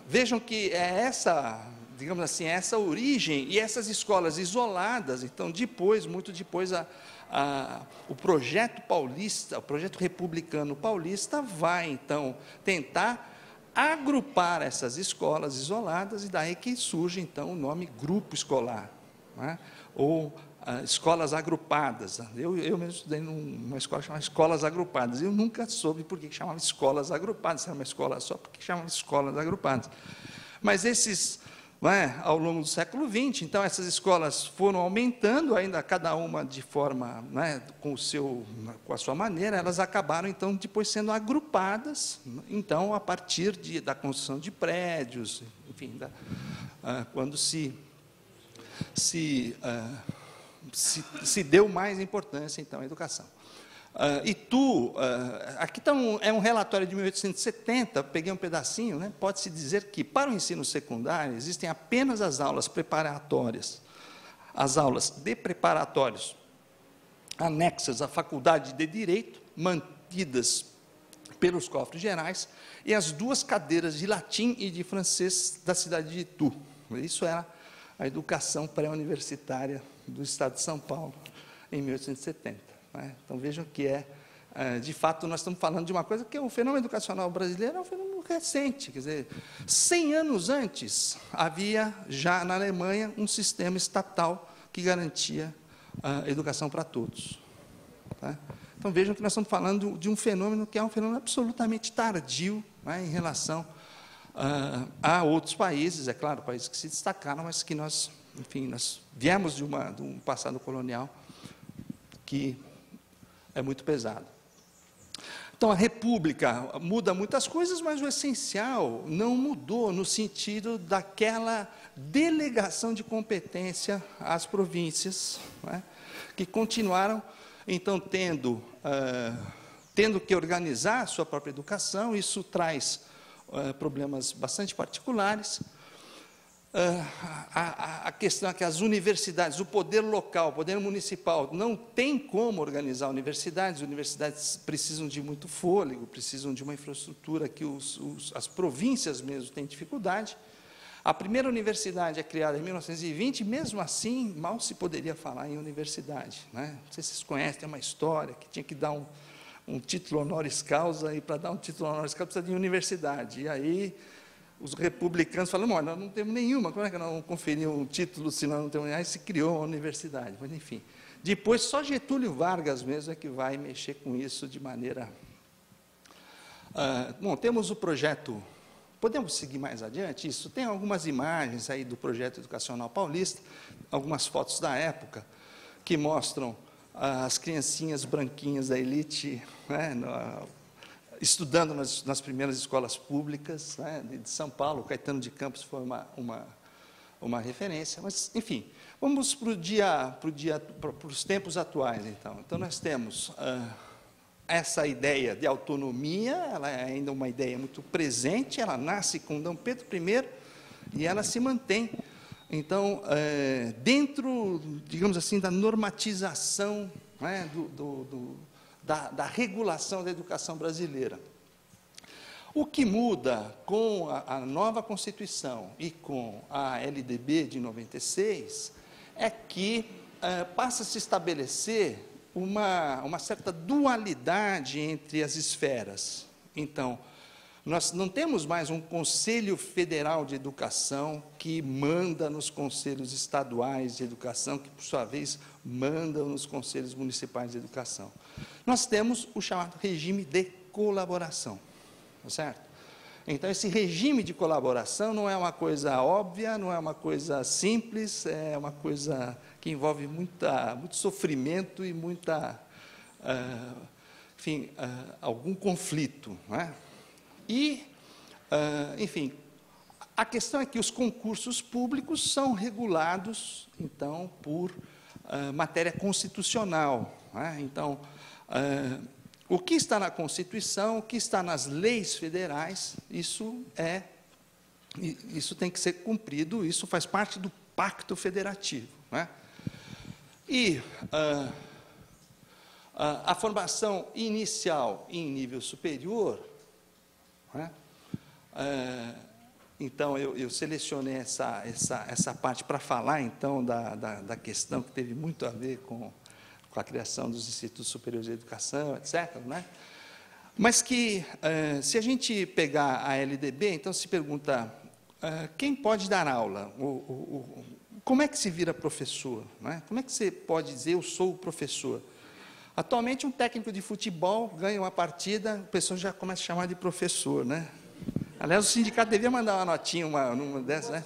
vejam que é essa, digamos assim, essa origem, e essas escolas isoladas, então, muito depois, o projeto paulista, o projeto republicano paulista, vai, então, tentar agrupar essas escolas isoladas, e daí que surge, então, o nome grupo escolar, né? Ou escolas agrupadas. Eu mesmo estudei numa escola chamada Escolas Agrupadas. Eu nunca soube por que chamava escolas agrupadas, se era uma escola só, por que chamava escolas agrupadas. Mas ao longo do século XX, então, essas escolas foram aumentando, ainda cada uma de forma, com a sua maneira, elas acabaram, então, depois sendo agrupadas, então, a partir da construção de prédios, enfim, quando se deu mais importância, então, à educação. Aqui é um relatório de 1870, peguei um pedacinho, né? Pode-se dizer que, para o ensino secundário, existem apenas as aulas preparatórias, as aulas de preparatórios anexas à faculdade de Direito, mantidas pelos cofres gerais, e as 2 cadeiras de latim e de francês da cidade de Itu. Isso era a educação pré-universitária do Estado de São Paulo, em 1870. Né? Então, vejam que de fato, nós estamos falando de uma coisa que o fenômeno educacional brasileiro é um fenômeno recente. Quer dizer, 100 anos antes, havia já na Alemanha um sistema estatal que garantia a educação para todos. Tá? Então, vejam que nós estamos falando de um fenômeno que é um fenômeno absolutamente tardio, né, em relação a outros países, é claro, países que se destacaram, mas que nós viemos de um passado colonial que é muito pesado. Então, a República muda muitas coisas, mas o essencial não mudou no sentido daquela delegação de competência às províncias, né, que continuaram, então, tendo que organizar a sua própria educação. Isso traz problemas bastante particulares. A questão é que as universidades, o poder local, o poder municipal, não tem como organizar universidades. As universidades precisam de muito fôlego, precisam de uma infraestrutura que as províncias mesmo têm dificuldade. A primeira universidade é criada em 1920, e mesmo assim, mal se poderia falar em universidade, né? Não sei se vocês conhecem, tem uma história que tinha que dar um título honoris causa, e para dar um título honoris causa precisa de universidade. E aí os republicanos falam: olha, nós não temos nenhuma, como é que nós vamos conferir um título se nós não temos nenhuma? Aí se criou uma universidade, mas enfim. Depois, só Getúlio Vargas mesmo é que vai mexer com isso de maneira... Bom, temos o projeto... Podemos seguir mais adiante? Isso, tem algumas imagens aí do projeto educacional paulista, algumas fotos da época, que mostram as criancinhas branquinhas da elite, né, estudando nas primeiras escolas públicas, né, de São Paulo. Caetano de Campos foi uma referência, mas, enfim, vamos para os tempos atuais, então. Então, nós temos essa ideia de autonomia, ela é ainda uma ideia muito presente, ela nasce com D. Pedro I, e ela se mantém, então, dentro, digamos assim, da normatização, né, da regulação da educação brasileira. O que muda com a nova Constituição e com a LDB de 96 é que passa a se estabelecer uma certa dualidade entre as esferas. Então, nós não temos mais um Conselho Federal de Educação que manda nos conselhos estaduais de educação, que, por sua vez, mandam nos conselhos municipais de educação. Nós temos o chamado regime de colaboração, tá certo? Então, esse regime de colaboração não é uma coisa óbvia, não é uma coisa simples, é uma coisa que envolve muito sofrimento e algum conflito, não é? E, enfim, a questão é que os concursos públicos são regulados, então, por matéria constitucional, não é? Então, o que está na Constituição, o que está nas leis federais, isso tem que ser cumprido, isso faz parte do pacto federativo, não é? E a formação inicial em nível superior, não é? Então, eu selecionei essa parte para falar, então, da questão que teve muito a ver com a criação dos Institutos Superiores de Educação, etc., né? Mas que, se a gente pegar a LDB, então se pergunta, quem pode dar aula? Como é que se vira professor? Né? Como é que você pode dizer, eu sou o professor? Atualmente, um técnico de futebol ganha uma partida, o pessoal já começa a chamar de professor, né? Aliás, o sindicato devia mandar uma notinha, uma dessas, né?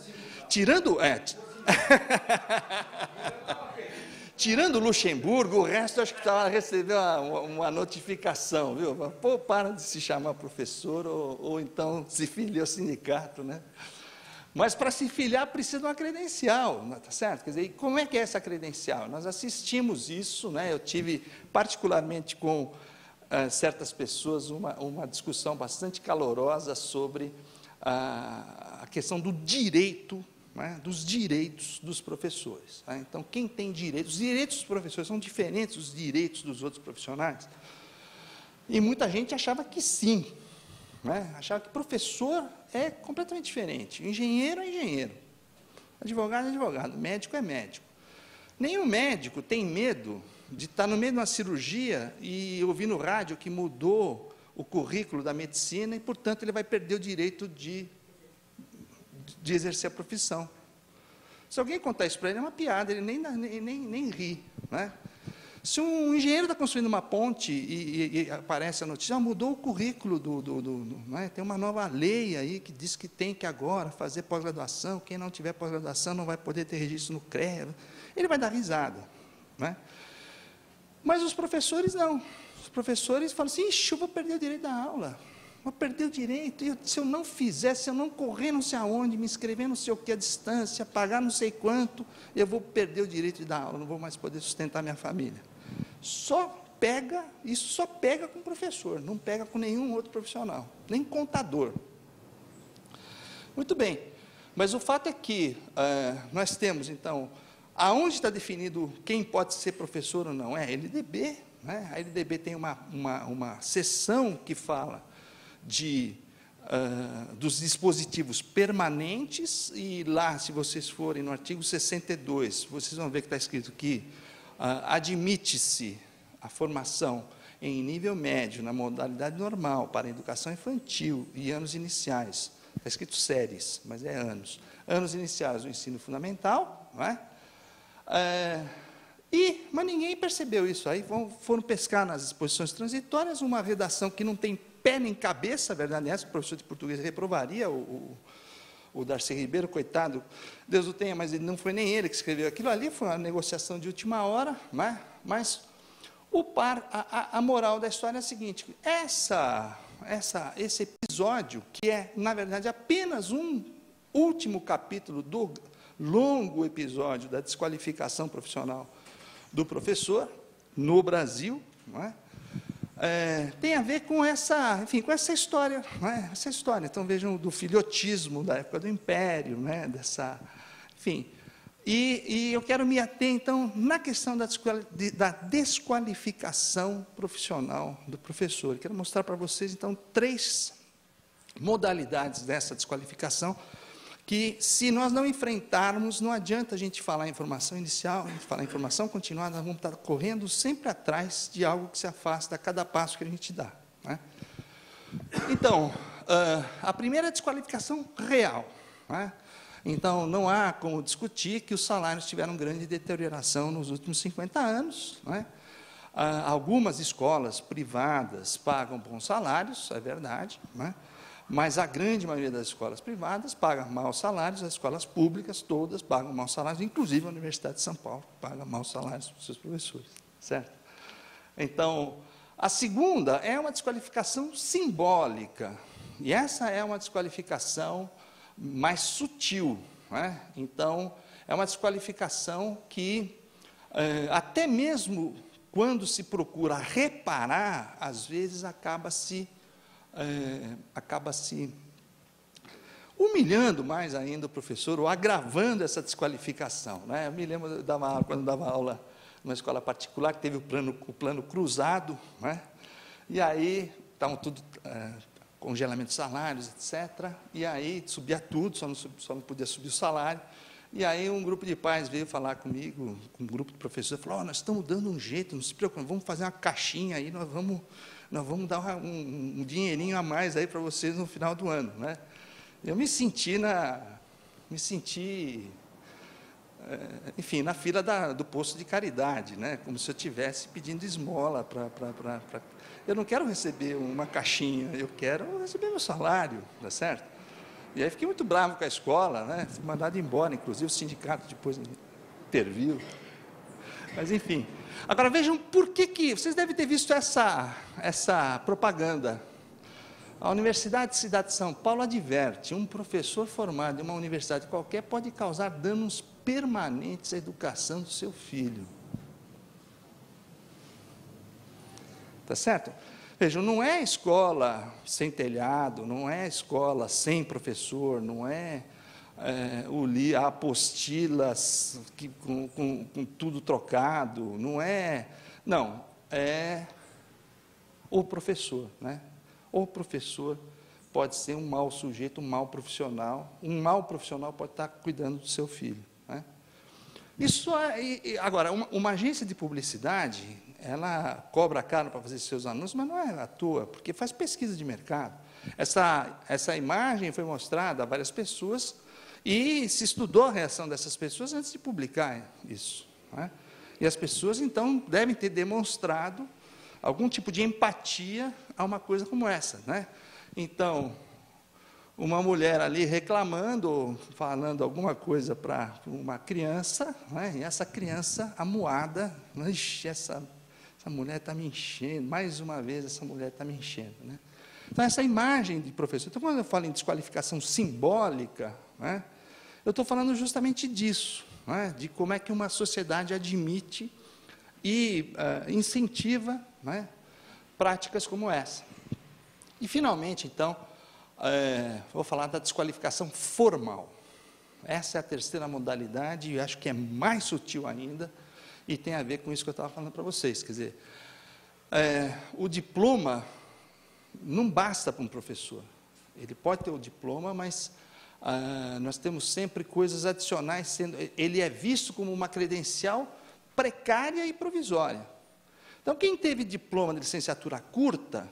Tirando o Luxemburgo, o resto acho que recebeu uma notificação, viu? Pô, para de se chamar professor, ou então se filia ao sindicato, né? Mas para se filiar precisa de uma credencial, tá certo? Quer dizer, como é que é essa credencial? Nós assistimos isso, né? Eu tive particularmente com certas pessoas uma discussão bastante calorosa sobre a questão do direito, né, dos direitos dos professores. Tá? Então, quem tem direitos? Os direitos dos professores são diferentes dos direitos dos outros profissionais? E muita gente achava que sim, né? Achava que professor é completamente diferente. Engenheiro é engenheiro, advogado é advogado, médico é médico. Nenhum médico tem medo de estar no meio de uma cirurgia e ouvir no rádio que mudou o currículo da medicina e, portanto, ele vai perder o direito de exercer a profissão. Se alguém contar isso para ele, é uma piada, ele nem ri, né? Se um engenheiro está construindo uma ponte e aparece a notícia, mudou o currículo né? Tem uma nova lei aí que diz que tem que agora fazer pós-graduação, quem não tiver pós-graduação não vai poder ter registro no CREA, ele vai dar risada, né? Mas os professores não. Os professores falam assim, ixi, eu vou perder o direito da aula, vou perder o direito, se eu não fizer, se eu não correr não sei aonde, me inscrever não sei o que à distância, pagar não sei quanto, eu vou perder o direito de dar aula, não vou mais poder sustentar minha família. Isso só pega com o professor, não pega com nenhum outro profissional, nem contador. Muito bem, mas o fato é que nós temos, então, aonde está definido quem pode ser professor ou não? É a LDB, né? A LDB tem uma seção que fala dos dispositivos permanentes, e lá, se vocês forem no artigo 62, vocês vão ver que está escrito que admite-se a formação em nível médio, na modalidade normal, para a educação infantil e anos iniciais. Está escrito séries, mas é anos. Anos iniciais do ensino fundamental, não é? Mas ninguém percebeu isso. Aí foram pescar nas exposições transitórias uma redação que não tem pé nem cabeça, a verdade é essa, o professor de português reprovaria o Darcy Ribeiro, coitado, Deus o tenha, mas não foi nem ele que escreveu aquilo ali, foi uma negociação de última hora, né? Mas a moral da história é a seguinte, esse episódio, que é, na verdade, apenas um último capítulo do longo episódio da desqualificação profissional do professor no Brasil, não é? Tem a ver com essa história, não é? Essa história. Então, vejam, do filhotismo da época do Império, né? Enfim. E eu quero me ater, então, na questão da desqualificação profissional do professor. Eu quero mostrar para vocês, então, três modalidades dessa desqualificação, que, se nós não enfrentarmos, não adianta a gente falar em formação inicial, a gente falar em formação continuada, nós vamos estar correndo sempre atrás de algo que se afasta a cada passo que a gente dá, né? Então, a primeira é a desqualificação real, né? Então, não há como discutir que os salários tiveram grande deterioração nos últimos 50 anos, né? Algumas escolas privadas pagam bons salários, é verdade, né? Mas a grande maioria das escolas privadas paga maus salários, as escolas públicas todas pagam maus salários, inclusive a Universidade de São Paulo paga maus salários para os seus professores, certo? Então, a segunda é uma desqualificação simbólica, e essa é uma desqualificação mais sutil, né? Então, é uma desqualificação que, até mesmo quando se procura reparar, às vezes acaba se humilhando mais ainda o professor, ou agravando essa desqualificação, né? Eu me lembro, quando dava aula numa escola particular, que teve o plano cruzado, né? E aí estavam tudo, congelamento de salários, etc., e aí subia tudo, só não podia subir o salário. E aí um grupo de pais veio falar comigo, com um grupo de professores, falou: nós estamos dando um jeito, não se preocupe, vamos fazer uma caixinha aí, nós vamos dar um dinheirinho a mais aí para vocês no final do ano, né? Eu me senti enfim, na fila do posto de caridade, né? Como se eu estivesse pedindo esmola eu não quero receber uma caixinha, eu quero receber meu salário, tá certo? E aí fiquei muito bravo com a escola, né? Fui mandado embora, inclusive o sindicato depois interviu. Mas, enfim. Agora, vejam por que vocês devem ter visto essa propaganda. A Universidade de Cidade de São Paulo adverte: um professor formado em uma universidade qualquer pode causar danos permanentes à educação do seu filho. Tá certo? Vejam, não é escola sem telhado, não é escola sem professor, não é, a apostila com tudo trocado, não, é o professor, né? O professor pode ser um mau sujeito, um mau profissional pode estar cuidando do seu filho, né? Agora, uma agência de publicidade, ela cobra caro para fazer seus anúncios, mas não é à toa, porque faz pesquisa de mercado. Essa imagem foi mostrada a várias pessoas e se estudou a reação dessas pessoas antes de publicar isso, né? E as pessoas, então, devem ter demonstrado algum tipo de empatia a uma coisa como essa, né? Então, uma mulher ali reclamando, falando alguma coisa para uma criança, né? E essa criança amuada, essa mulher está me enchendo, mais uma vez essa mulher está me enchendo, né? Então, essa imagem de professor, então, quando eu falo em desqualificação simbólica, né, eu estou falando justamente disso, né, de como é que uma sociedade admite e incentiva, né, práticas como essa. E, finalmente, então, vou falar da desqualificação formal. Essa é a terceira modalidade, e eu acho que é mais sutil ainda, e tem a ver com isso que eu estava falando para vocês. Quer dizer, o diploma não basta para um professor. Ele pode ter o diploma, mas nós temos sempre coisas adicionais, ele é visto como uma credencial precária e provisória. Então, quem teve diploma de licenciatura curta,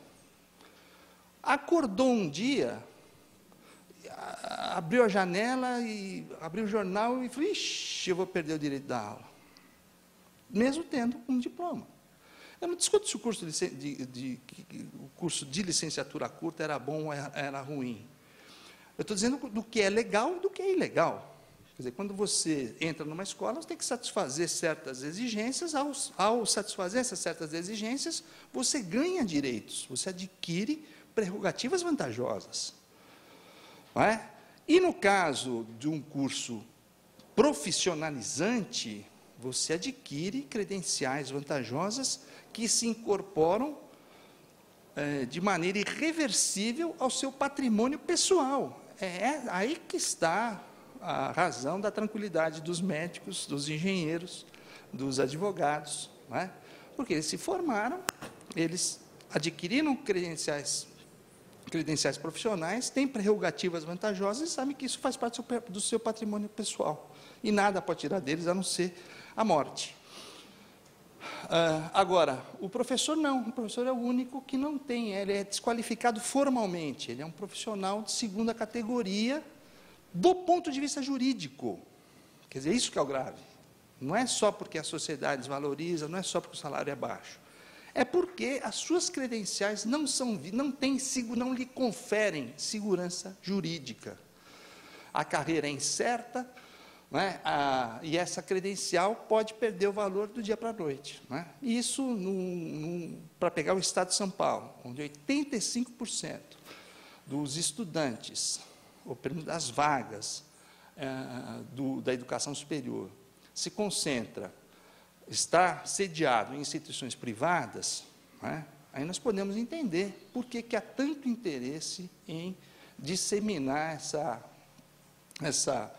acordou um dia, abriu a janela, e abriu o jornal e falou: ixi, eu vou perder o direito da aula, mesmo tendo um diploma. Eu não discuto se o curso de licenciatura curta era bom ou era ruim. Eu estou dizendo do que é legal e do que é ilegal. Quer dizer, quando você entra numa escola, você tem que satisfazer certas exigências. Ao satisfazer essas certas exigências, você ganha direitos, você adquire prerrogativas vantajosas. Não é? E no caso de um curso profissionalizante, você adquire credenciais vantajosas que se incorporam de maneira irreversível ao seu patrimônio pessoal. É aí que está a razão da tranquilidade dos médicos, dos engenheiros, dos advogados, não é? Porque eles se formaram, eles adquiriram credenciais credenciais profissionais, têm prerrogativas vantajosas e sabem que isso faz parte do seu patrimônio pessoal. E nada pode tirar deles, a não ser a morte. Agora, o professor não, o professor é o único que não tem, ele é desqualificado formalmente, ele é um profissional de segunda categoria, do ponto de vista jurídico. Quer dizer, isso que é o grave. Não é só porque a sociedade desvaloriza, não é só porque o salário é baixo. É porque as suas credenciais não lhe conferem segurança jurídica. A carreira é incerta, não é? E essa credencial pode perder o valor do dia para a noite. Não é? E isso, para pegar o Estado de São Paulo, onde 85% dos estudantes, ou pelo menos das vagas da educação superior, se concentra, está sediado em instituições privadas, não é? Aí nós podemos entender por que há tanto interesse em disseminar essa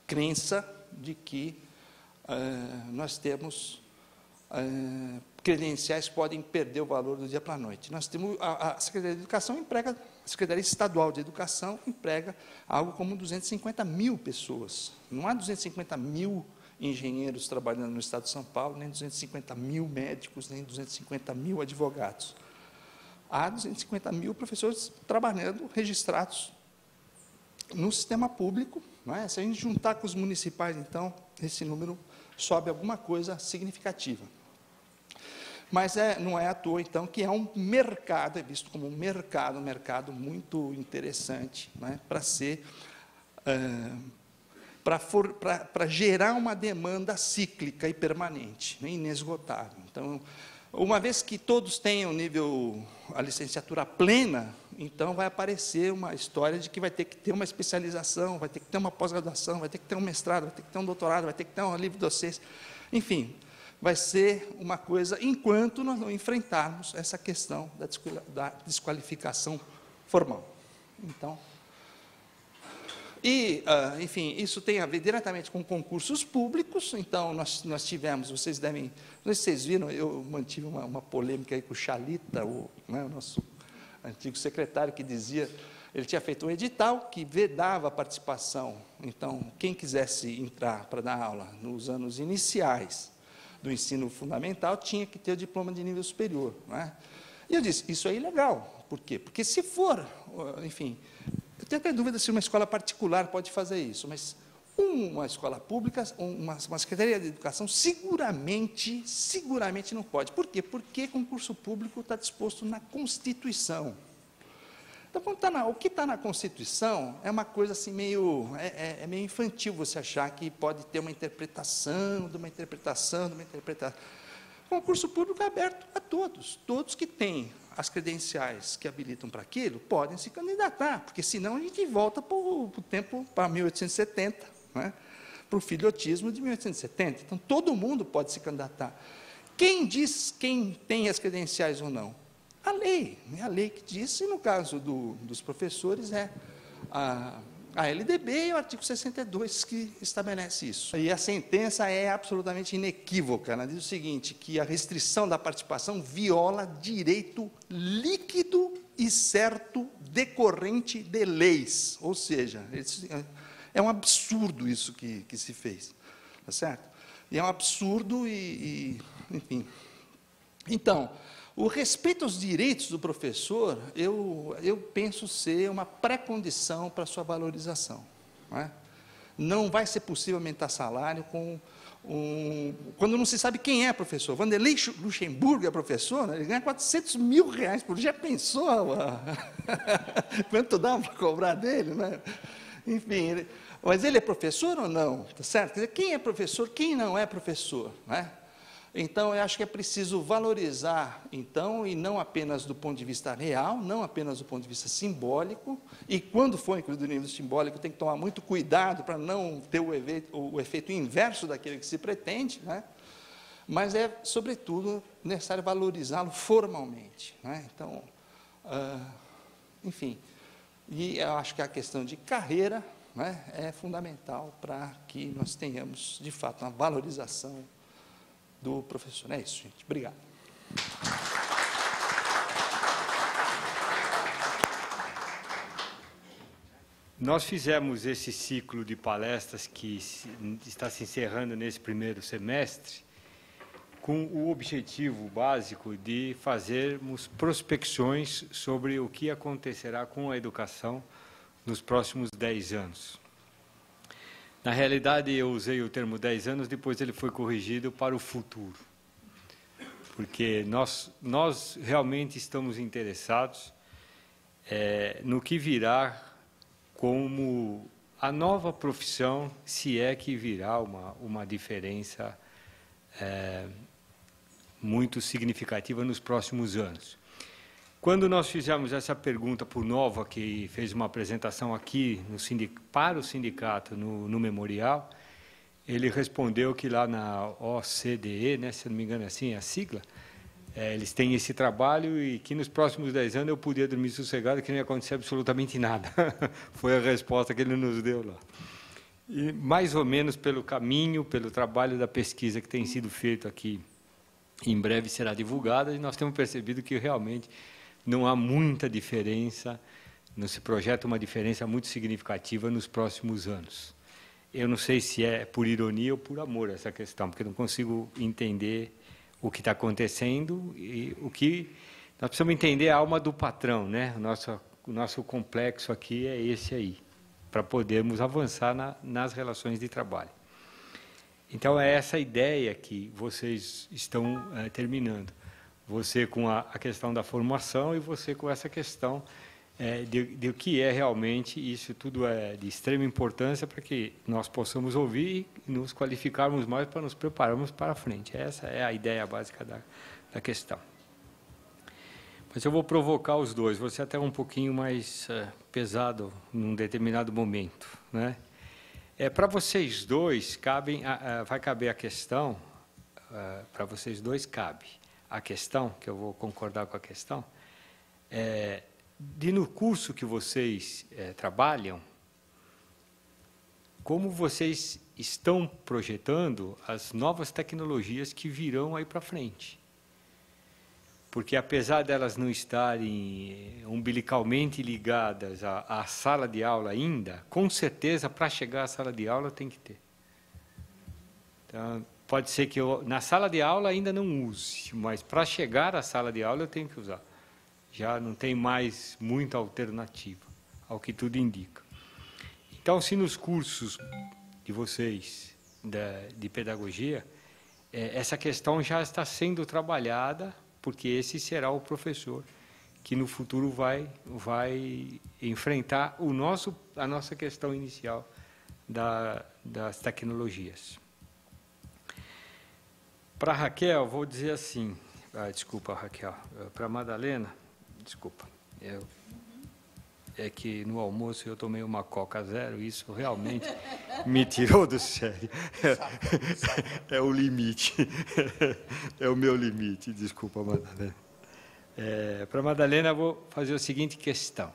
crença de que nós temos credenciais podem perder o valor do dia para a noite. Nós temos a Secretaria de Educação emprega, a Secretaria Estadual de Educação emprega algo como 250 mil pessoas. Não há 250 mil engenheiros trabalhando no Estado de São Paulo, nem 250 mil médicos, nem 250 mil advogados. Há 250 mil professores trabalhando, registrados no sistema público. Não é? Se a gente juntar com os municipais, então, esse número sobe alguma coisa significativa. Mas não é à toa, então, que é um mercado, é visto como um mercado muito interessante, não é? Para ser... para gerar uma demanda cíclica e permanente, inesgotável. Então, uma vez que todos tenham a licenciatura plena, então vai aparecer uma história de que vai ter que ter uma especialização, vai ter que ter uma pós-graduação, vai ter que ter um mestrado, vai ter que ter um doutorado, vai ter que ter um livre docência, enfim, vai ser uma coisa, enquanto nós não enfrentarmos essa questão da desqualificação formal. Então, enfim, isso tem a ver diretamente com concursos públicos. Então, nós tivemos, não sei se vocês viram, eu mantive uma polêmica aí com o Chalita, o nosso antigo secretário, que dizia, ele tinha feito um edital que vedava a participação. Então, quem quisesse entrar para dar aula nos anos iniciais do ensino fundamental, tinha que ter o diploma de nível superior. Não é? E eu disse, isso é ilegal. Por quê? Porque se for, enfim... Eu tenho até dúvida se uma escola particular pode fazer isso, mas uma escola pública, uma Secretaria de Educação, seguramente não pode. Por quê? Porque concurso público está disposto na Constituição. Então, o que está na Constituição é uma coisa assim meio infantil você achar que pode ter uma interpretação, de uma interpretação. Concurso público é aberto a todos que têm as credenciais que habilitam para aquilo, podem se candidatar, porque senão a gente volta para o tempo, para 1870, né? Para o filhotismo de 1870. Então, todo mundo pode se candidatar. Quem diz quem tem as credenciais ou não? A lei que diz, e no caso dos professores é a LDB e o artigo 62 que estabelece isso. E a sentença é absolutamente inequívoca. Ela diz o seguinte, que a restrição da participação viola direito líquido e certo decorrente de leis. Ou seja, é um absurdo isso que se fez. Tá certo? E é um absurdo enfim. Então, o respeito aos direitos do professor, eu penso ser uma pré-condição para a sua valorização. Não é? Não vai ser possível aumentar salário quando não se sabe quem é professor. Vanderlei Luxemburgo é professor, né? Ele ganha 400 mil reais por dia. Já pensou quanto dá para cobrar dele? Né? Enfim, mas ele é professor ou não? Tá certo? Quer dizer, quem é professor, quem não é professor? Não é? Então, eu acho que é preciso valorizar, então, e não apenas do ponto de vista real, não apenas do ponto de vista simbólico, e quando for incluído o nível simbólico, tem que tomar muito cuidado para não ter o efeito inverso daquele que se pretende, né? Mas é, sobretudo, necessário valorizá-lo formalmente. Né? Então, enfim, e eu acho que a questão de carreira, né, é fundamental para que nós tenhamos, de fato, uma valorização do professor. É isso, gente. Obrigado. Nós fizemos esse ciclo de palestras que está se encerrando nesse primeiro semestre com o objetivo básico de fazermos prospecções sobre o que acontecerá com a educação nos próximos 10 anos. Na realidade, eu usei o termo 10 anos, depois ele foi corrigido para o futuro. Porque nós realmente estamos interessados no que virá como a nova profissão, se é que virá uma diferença muito significativa nos próximos anos. Quando nós fizemos essa pergunta para o Nova, que fez uma apresentação aqui para o sindicato no Memorial, ele respondeu que lá na OCDE, né, se não me engano assim, a sigla, eles têm esse trabalho e que nos próximos 10 anos eu podia dormir sossegado, que não ia acontecer absolutamente nada. Foi a resposta que ele nos deu lá. E mais ou menos pelo caminho, pelo trabalho da pesquisa que tem sido feito aqui, em breve será divulgada, e nós temos percebido que realmente não há muita diferença, não se projeta uma diferença muito significativa nos próximos anos. Eu não sei se é por ironia ou por amor essa questão, porque eu não consigo entender o que está acontecendo e o que... Nós precisamos entender a alma do patrão, né? O nosso complexo aqui é esse aí, para podermos avançar nas relações de trabalho. Então, é essa ideia que vocês estão terminando. Você com a questão da formação e você com essa questão de o que é realmente, isso tudo é de extrema importância para que nós possamos ouvir e nos qualificarmos mais para nos prepararmos para a frente. Essa é a ideia básica da questão. Mas eu vou provocar os dois, vou ser até um pouquinho mais pesado num determinado momento, né? Para vocês dois, vai caber a questão, para vocês dois cabe a questão, que eu vou concordar com a questão, de no curso que vocês trabalham, como vocês estão projetando as novas tecnologias que virão aí para frente. Porque, apesar delas não estarem umbilicalmente ligadas à sala de aula ainda, com certeza, para chegar à sala de aula, tem que ter. Então, pode ser que eu, na sala de aula, ainda não use, mas para chegar à sala de aula, eu tenho que usar. Já não tem mais muita alternativa, ao que tudo indica. Então, se nos cursos de vocês, de pedagogia, essa questão já está sendo trabalhada, porque esse será o professor que no futuro vai enfrentar a nossa questão inicial das tecnologias. Para a Raquel, vou dizer assim, desculpa, Raquel, para a Madalena, desculpa, é que no almoço eu tomei uma Coca Zero, isso realmente me tirou do sério. É o limite, é o meu limite, desculpa, Madalena. Para a Madalena, eu vou fazer a seguinte questão.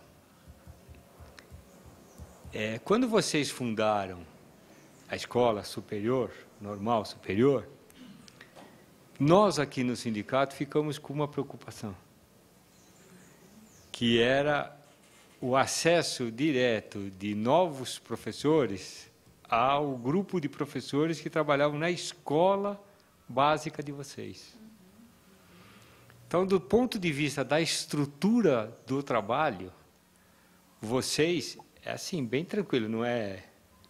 Quando vocês fundaram a escola superior, normal superior, nós aqui no sindicato ficamos com uma preocupação, que era o acesso direto de novos professores ao grupo de professores que trabalhavam na escola básica de vocês. Então, do ponto de vista da estrutura do trabalho, vocês, assim, bem tranquilo, não é...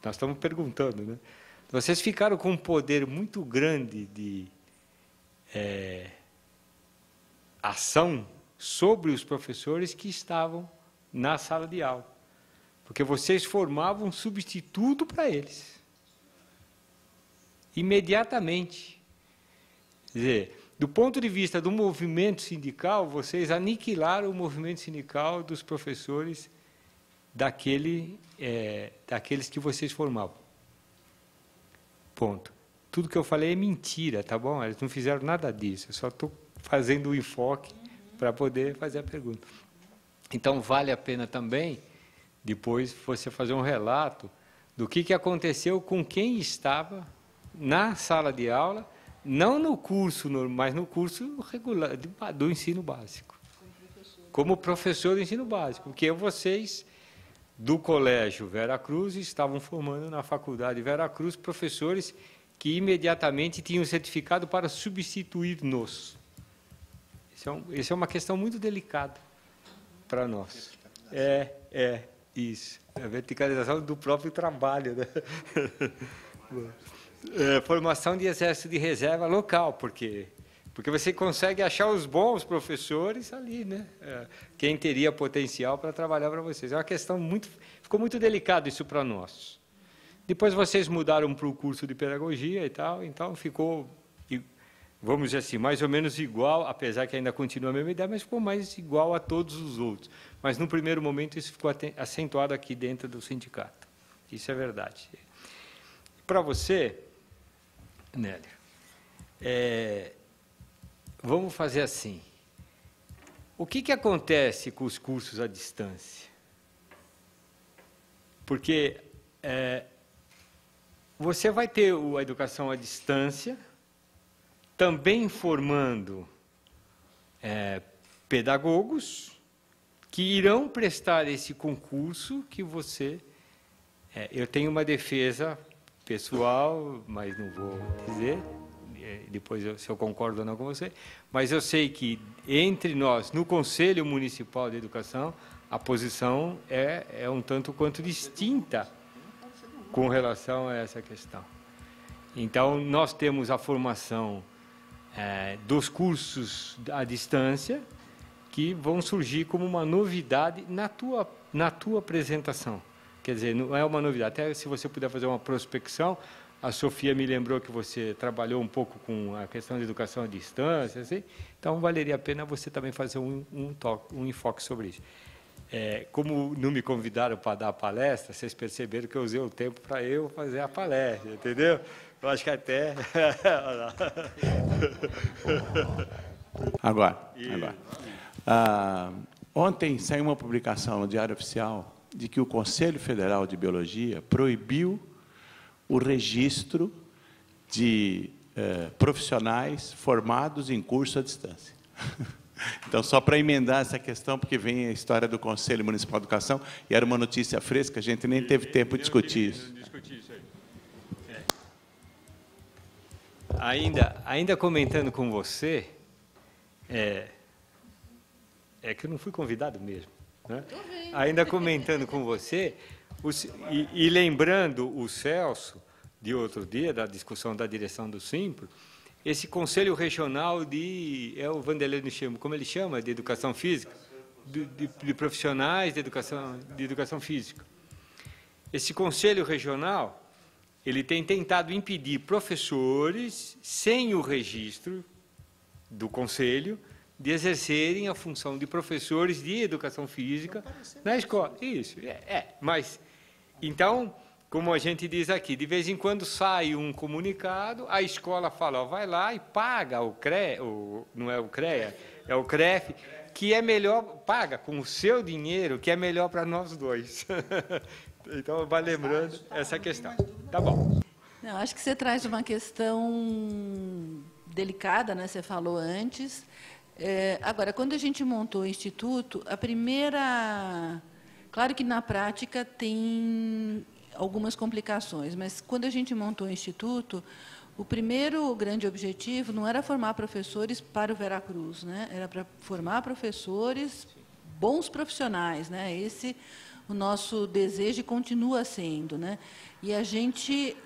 Nós estamos perguntando, né? Vocês ficaram com um poder muito grande de ação sobre os professores que estavam na sala de aula, porque vocês formavam um substituto para eles, imediatamente. Quer dizer, do ponto de vista do movimento sindical, vocês aniquilaram o movimento sindical dos professores daqueles que vocês formavam. Ponto. Tudo que eu falei é mentira, tá bom? Eles não fizeram nada disso, eu só estou fazendo o enfoque para poder fazer a pergunta. Então, vale a pena também, depois, você fazer um relato do que aconteceu com quem estava na sala de aula, não no curso, mas no curso regular do ensino básico. Como professor do ensino básico, porque vocês do Colégio Veracruz estavam formando na Faculdade Veracruz professores que imediatamente tinham certificado para substituir-nos. Isso é uma questão muito delicada para nós. Isso. A verticalização do próprio trabalho, né? Formação de exército de reserva local, porque você consegue achar os bons professores ali, né? Quem teria potencial para trabalhar para vocês. É uma questão ficou muito delicado isso para nós. Depois vocês mudaram para o curso de pedagogia e tal, então ficou, vamos dizer assim, mais ou menos igual, apesar que ainda continua a mesma ideia, mas ficou mais igual a todos os outros. Mas, no primeiro momento, isso ficou acentuado aqui dentro do sindicato. Isso é verdade. Para você, Nélio, vamos fazer assim. O que acontece com os cursos à distância? Porque você vai ter a educação à distância, também formando pedagogos que irão prestar esse concurso que você... eu tenho uma defesa pessoal, mas não vou dizer, depois se eu concordo ou não com você, mas eu sei que entre nós, no Conselho Municipal de Educação, a posição é um tanto quanto distinta com relação a essa questão. Então, nós temos a formação dos cursos à distância, que vão surgir como uma novidade na tua apresentação. Quer dizer, não é uma novidade. Até se você puder fazer uma prospecção, a Sofia me lembrou que você trabalhou um pouco com a questão de educação à distância, assim, então valeria a pena você também fazer um enfoque sobre isso. Como não me convidaram para dar a palestra, vocês perceberam que eu usei o tempo para eu fazer a palestra, entendeu? Eu acho que até... Agora. Ontem saiu uma publicação no Diário Oficial de que o Conselho Federal de Biologia proibiu o registro de profissionais formados em curso à distância. Então, só para emendar essa questão, porque vem a história do Conselho Municipal de Educação, e era uma notícia fresca, a gente nem teve tempo de discutir isso. Ainda comentando com você, que eu não fui convidado mesmo, né? Ainda comentando com você, e lembrando o Celso, de outro dia, da discussão da direção do Simpro, esse Conselho Regional o Vanderlei chama, como ele chama? De Educação Física? De profissionais de educação física. Esse Conselho Regional, ele tem tentado impedir professores, sem o registro do Conselho, de exercerem a função de professores de educação física na escola. Isso, mas, então, como a gente diz aqui, de vez em quando sai um comunicado, a escola fala, vai lá e paga o CREA, não é o CREA, é o CREF, que é melhor, paga com o seu dinheiro, que é melhor para nós dois. Então, vai lembrando essa questão. Tá bom. Não, acho que você traz uma questão delicada, né? Você falou antes. Agora, quando a gente montou o Instituto, a primeira... Claro que, na prática, tem algumas complicações, mas, quando a gente montou o Instituto, o primeiro grande objetivo não era formar professores para o Veracruz, né? Era para formar professores, bons profissionais, né? Esse o nosso desejo e continua sendo, né? E a gente,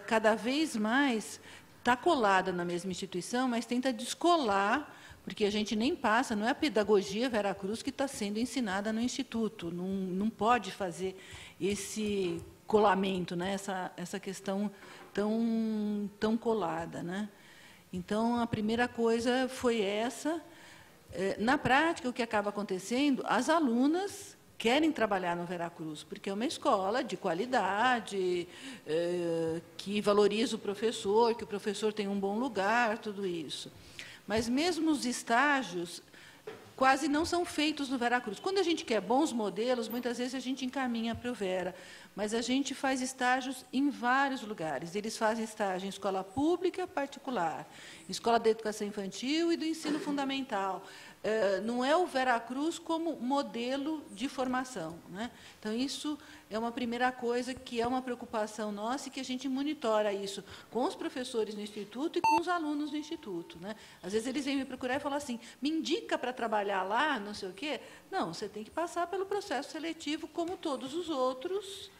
cada vez mais, está colada na mesma instituição, mas tenta descolar, porque a gente nem passa, não é a pedagogia Veracruz que está sendo ensinada no Instituto, não pode fazer esse colamento, né? essa questão tão colada, né? Então, a primeira coisa foi essa. Na prática, o que acaba acontecendo, as alunas querem trabalhar no Veracruz, porque é uma escola de qualidade, que valoriza o professor, que o professor tem um bom lugar, tudo isso. Mas, mesmo os estágios, quase não são feitos no Veracruz. Quando a gente quer bons modelos, muitas vezes a gente encaminha para o Vera, mas a gente faz estágios em vários lugares. Eles fazem estágio em escola pública particular, escola de educação infantil e do ensino fundamental. não é o Veracruz como modelo de formação, né? Então, isso é uma primeira coisa que é uma preocupação nossa e que a gente monitora isso com os professores no Instituto e com os alunos do Instituto, né? Às vezes, eles vêm me procurar e falam assim, me indica para trabalhar lá, não sei o quê. Não, você tem que passar pelo processo seletivo como todos os outros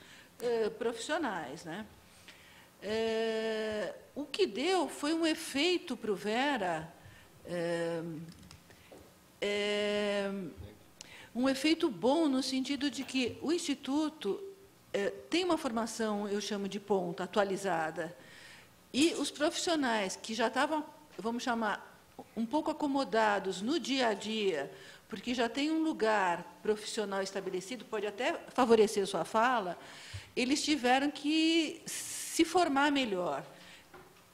profissionais, né? O que deu foi um efeito para o Vera, um efeito bom no sentido de que o Instituto tem uma formação, eu chamo de ponta, atualizada, e os profissionais que já estavam, vamos chamar, um pouco acomodados no dia a dia, porque já tem um lugar profissional estabelecido, pode até favorecer a sua fala, eles tiveram que se formar melhor.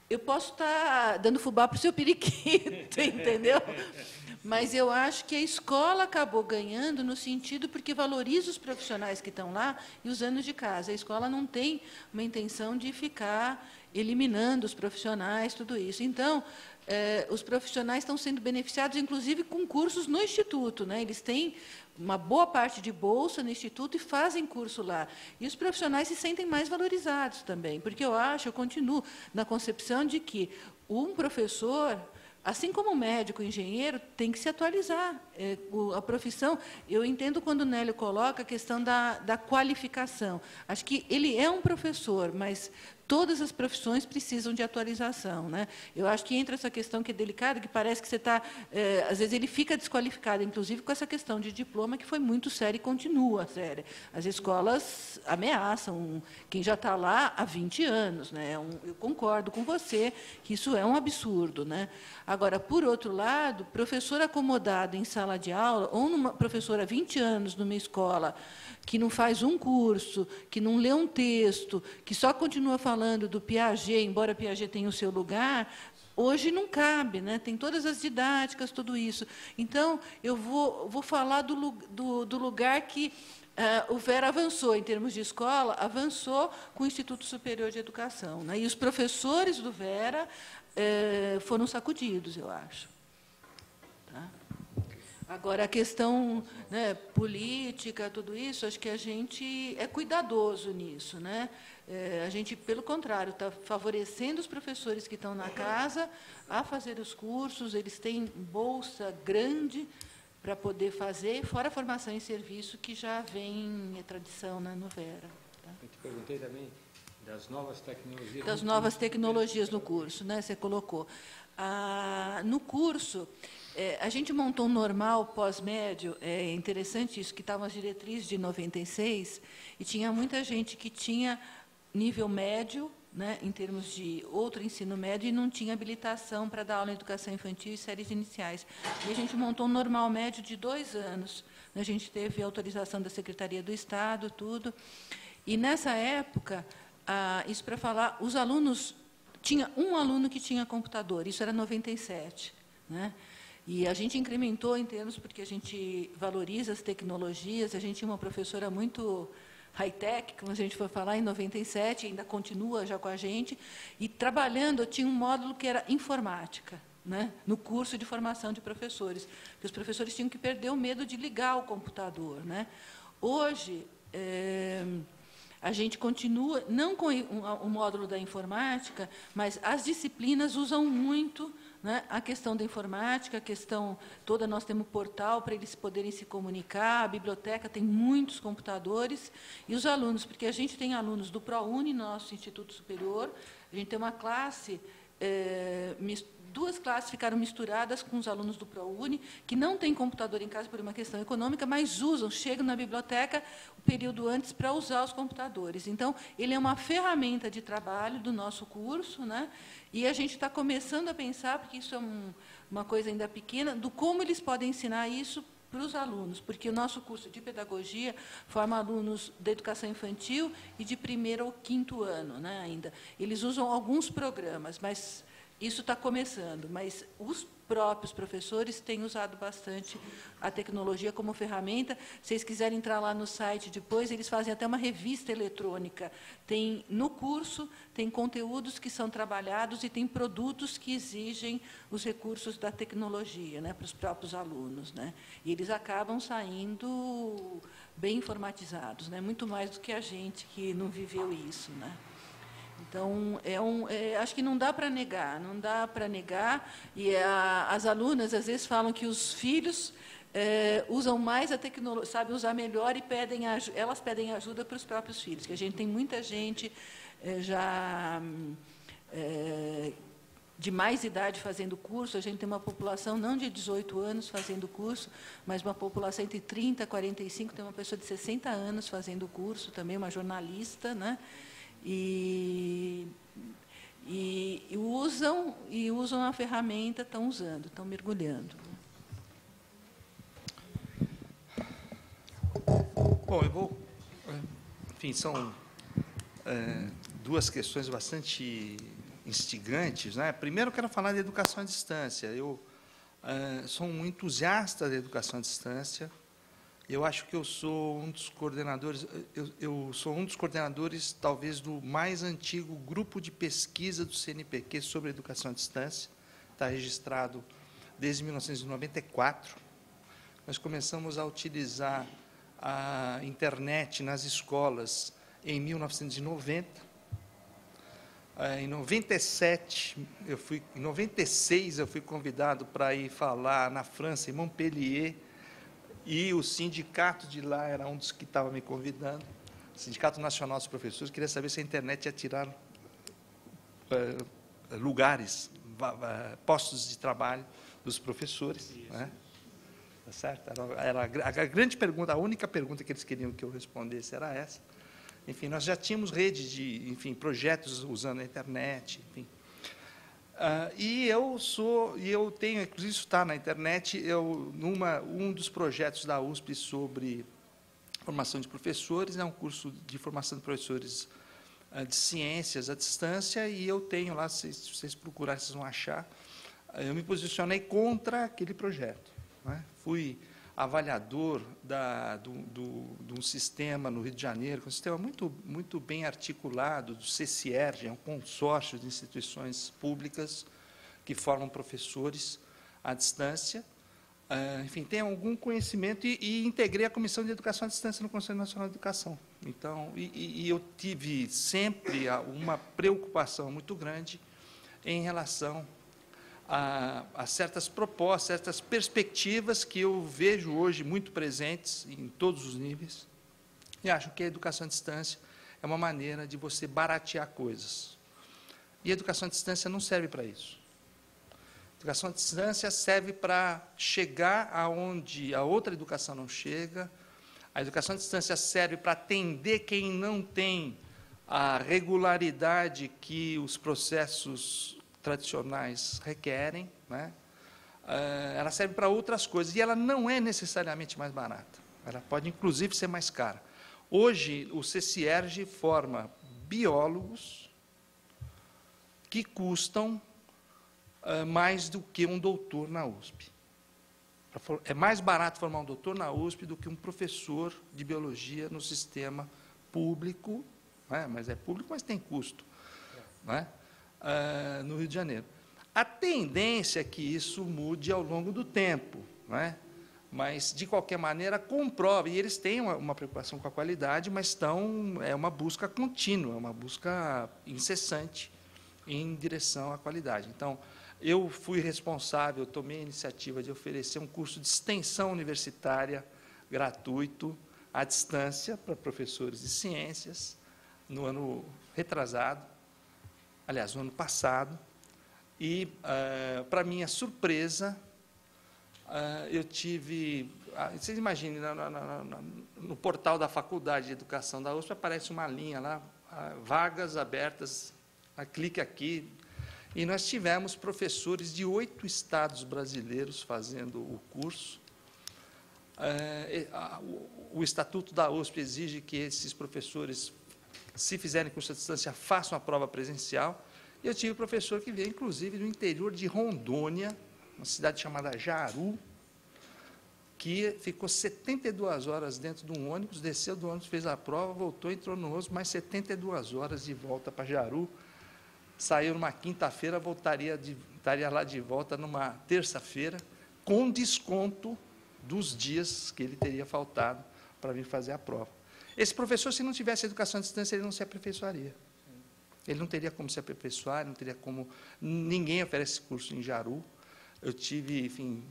Eu posso estar dando fubá para o seu periquito, entendeu? Mas eu acho que a escola acabou ganhando no sentido porque valoriza os profissionais que estão lá e os anos de casa. A escola não tem uma intenção de ficar eliminando os profissionais, tudo isso. Então, os profissionais estão sendo beneficiados, inclusive, com cursos no Instituto, né? Eles têm uma boa parte de bolsa no Instituto e fazem curso lá. E os profissionais se sentem mais valorizados também, porque eu continuo na concepção de que um professor, assim como o médico, o engenheiro, tem que se atualizar. A profissão, eu entendo quando o Nélio coloca a questão da qualificação. Acho que ele é um professor, mas todas as profissões precisam de atualização, né? Eu acho que entra essa questão que é delicada, que parece que você está... às vezes ele fica desqualificado, inclusive com essa questão de diploma, que foi muito séria e continua séria. As escolas ameaçam quem já está lá há 20 anos, né? Eu concordo com você que isso é um absurdo, né? Agora, por outro lado, professor acomodado em sala de aula, ou uma professora há 20 anos numa escola, que não faz um curso, que não lê um texto, que só continua falando do Piaget, embora Piaget tenha o seu lugar, hoje não cabe, né? Tem todas as didáticas, tudo isso. Então, eu vou falar do lugar que o Vera avançou, em termos de escola, avançou com o Instituto Superior de Educação, né? E os professores do Vera foram sacudidos, eu acho. Tá? Agora, a questão, né, política, tudo isso, acho que a gente é cuidadoso nisso, né? A gente, pelo contrário, está favorecendo os professores que estão na casa a fazer os cursos, eles têm bolsa grande para poder fazer, fora a formação em serviço, que já vem em tradição, né, no Vera. Tá? Eu te perguntei também das novas tecnologias. Das novas tecnologias no curso, né, você colocou. No curso, a gente montou um normal pós-médio, é interessante isso, que estavam as diretrizes de 96, e tinha muita gente que tinha nível médio, né, em termos de outro ensino médio, e não tinha habilitação para dar aula em educação infantil e séries iniciais. E a gente montou um normal médio de 2 anos. A gente teve autorização da Secretaria do Estado, tudo. E, nessa época, isso para falar, os alunos... Tinha um aluno que tinha computador, isso era 97, né? E a gente incrementou em termos, porque a gente valoriza as tecnologias, a gente tinha uma professora muito high-tech, como a gente foi falar, em 97, ainda continua já com a gente, e trabalhando, tinha um módulo que era informática, né, no curso de formação de professores, que os professores tinham que perder o medo de ligar o computador, né? Hoje, a gente continua, não com o módulo da informática, mas as disciplinas usam muito, né, a questão da informática, a questão toda, nós temos portal para eles poderem se comunicar, a biblioteca tem muitos computadores, e os alunos, porque a gente tem alunos do ProUni, nosso Instituto Superior, a gente tem uma classe, 2 classes ficaram misturadas com os alunos do ProUni, que não têm computador em casa por uma questão econômica, mas chegam na biblioteca o período antes para usar os computadores. Então, ele é uma ferramenta de trabalho do nosso curso, né? E a gente está começando a pensar, porque isso é uma coisa ainda pequena, do como eles podem ensinar isso para os alunos, porque o nosso curso de pedagogia forma alunos da educação infantil e de 1º ao 5º ano, né, ainda. Eles usam alguns programas, mas Isso está começando, mas os próprios professores têm usado bastante a tecnologia como ferramenta. Se vocês quiserem entrar lá no site depois, eles fazem até uma revista eletrônica. Tem, no curso, tem conteúdos que são trabalhados e tem produtos que exigem os recursos da tecnologia, né, para os próprios alunos, né? E eles acabam saindo bem informatizados, né, muito mais do que a gente que não viveu isso, né? Então, acho que não dá para negar, não dá para negar. E as alunas, às vezes, falam que os filhos usam mais a tecnologia, sabem usar melhor e elas pedem ajuda para os próprios filhos, que a gente tem muita gente já de mais idade fazendo curso. A gente tem uma população não de 18 anos fazendo curso, mas uma população entre 30 e 45, tem uma pessoa de 60 anos fazendo curso, também uma jornalista, né? E usam a ferramenta, estão usando, estão mergulhando. Bom, eu vou... Enfim, são duas questões bastante instigantes, né? Primeiro, eu quero falar de educação à distância. Eu sou um entusiasta da educação à distância. Eu acho que eu sou um dos coordenadores, eu sou um dos coordenadores, talvez, do mais antigo grupo de pesquisa do CNPq sobre educação à distância. Está registrado desde 1994. Nós começamos a utilizar a internet nas escolas em 1990. Em 96 eu fui convidado para ir falar na França, em Montpellier, e o sindicato de lá era um dos que estava me convidando, o Sindicato Nacional dos Professores. Queria saber se a internet ia tirar lugares, postos de trabalho dos professores. Né? Tá certo? Era a grande pergunta, a única pergunta que eles queriam que eu respondesse era essa. Enfim, nós já tínhamos redes de, enfim, projetos usando a internet, enfim. Eu tenho, inclusive isso está na internet, um dos projetos da USP sobre formação de professores, é um curso de formação de professores de ciências à distância, e eu tenho lá, se vocês procurarem, vocês vão achar, eu me posicionei contra aquele projeto. Né? Fui avaliador de um sistema no Rio de Janeiro, um sistema muito bem articulado, do CCIERG, é um consórcio de instituições públicas que formam professores à distância. Enfim, tenho algum conhecimento e integrei a Comissão de Educação à Distância no Conselho Nacional de Educação. Então, eu tive sempre uma preocupação muito grande em relação a certas propostas, certas perspectivas que eu vejo hoje muito presentes em todos os níveis, e acho que a educação à distância é uma maneira de você baratear coisas. E a educação à distância não serve para isso. A educação à distância serve para chegar aonde a outra educação não chega. A educação à distância serve para atender quem não tem a regularidade que os processos tradicionais requerem, né? Ela serve para outras coisas, e ela não é necessariamente mais barata. Ela pode, inclusive, ser mais cara. Hoje, o CCIERG forma biólogos que custam mais do que um doutor na USP. É mais barato formar um doutor na USP do que um professor de biologia no sistema público, né? Mas é público, mas tem custo, né? No Rio de Janeiro. A tendência é que isso mude ao longo do tempo, né? Mas, de qualquer maneira, comprova, e eles têm uma preocupação com a qualidade, mas é uma busca contínua, uma busca incessante em direção à qualidade. Então, eu fui responsável, tomei a iniciativa de oferecer um curso de extensão universitária gratuito, à distância, para professores de ciências, no ano retrasado, aliás, no ano passado, e, para minha surpresa, eu tive... Vocês imaginem, no portal da Faculdade de Educação da USP, aparece uma linha lá, vagas abertas, clique aqui, e nós tivemos professores de 8 estados brasileiros fazendo o curso. O Estatuto da USP exige que esses professores, se fizerem curso à distância, façam a prova presencial, Eu tive professor que veio, inclusive, do interior de Rondônia, uma cidade chamada Jaru, que ficou 72 horas dentro de um ônibus, desceu do ônibus, fez a prova, voltou, entrou no ônibus, mais 72 horas de volta para Jaru, saiu numa quinta-feira, estaria lá de volta numa terça-feira, com desconto dos dias que ele teria faltado para vir fazer a prova. Esse professor, se não tivesse educação à distância, ele não se aperfeiçoaria. Ele não teria como se aperfeiçoar, não teria como... Ninguém oferece curso em Jaru. Eu tive, enfim,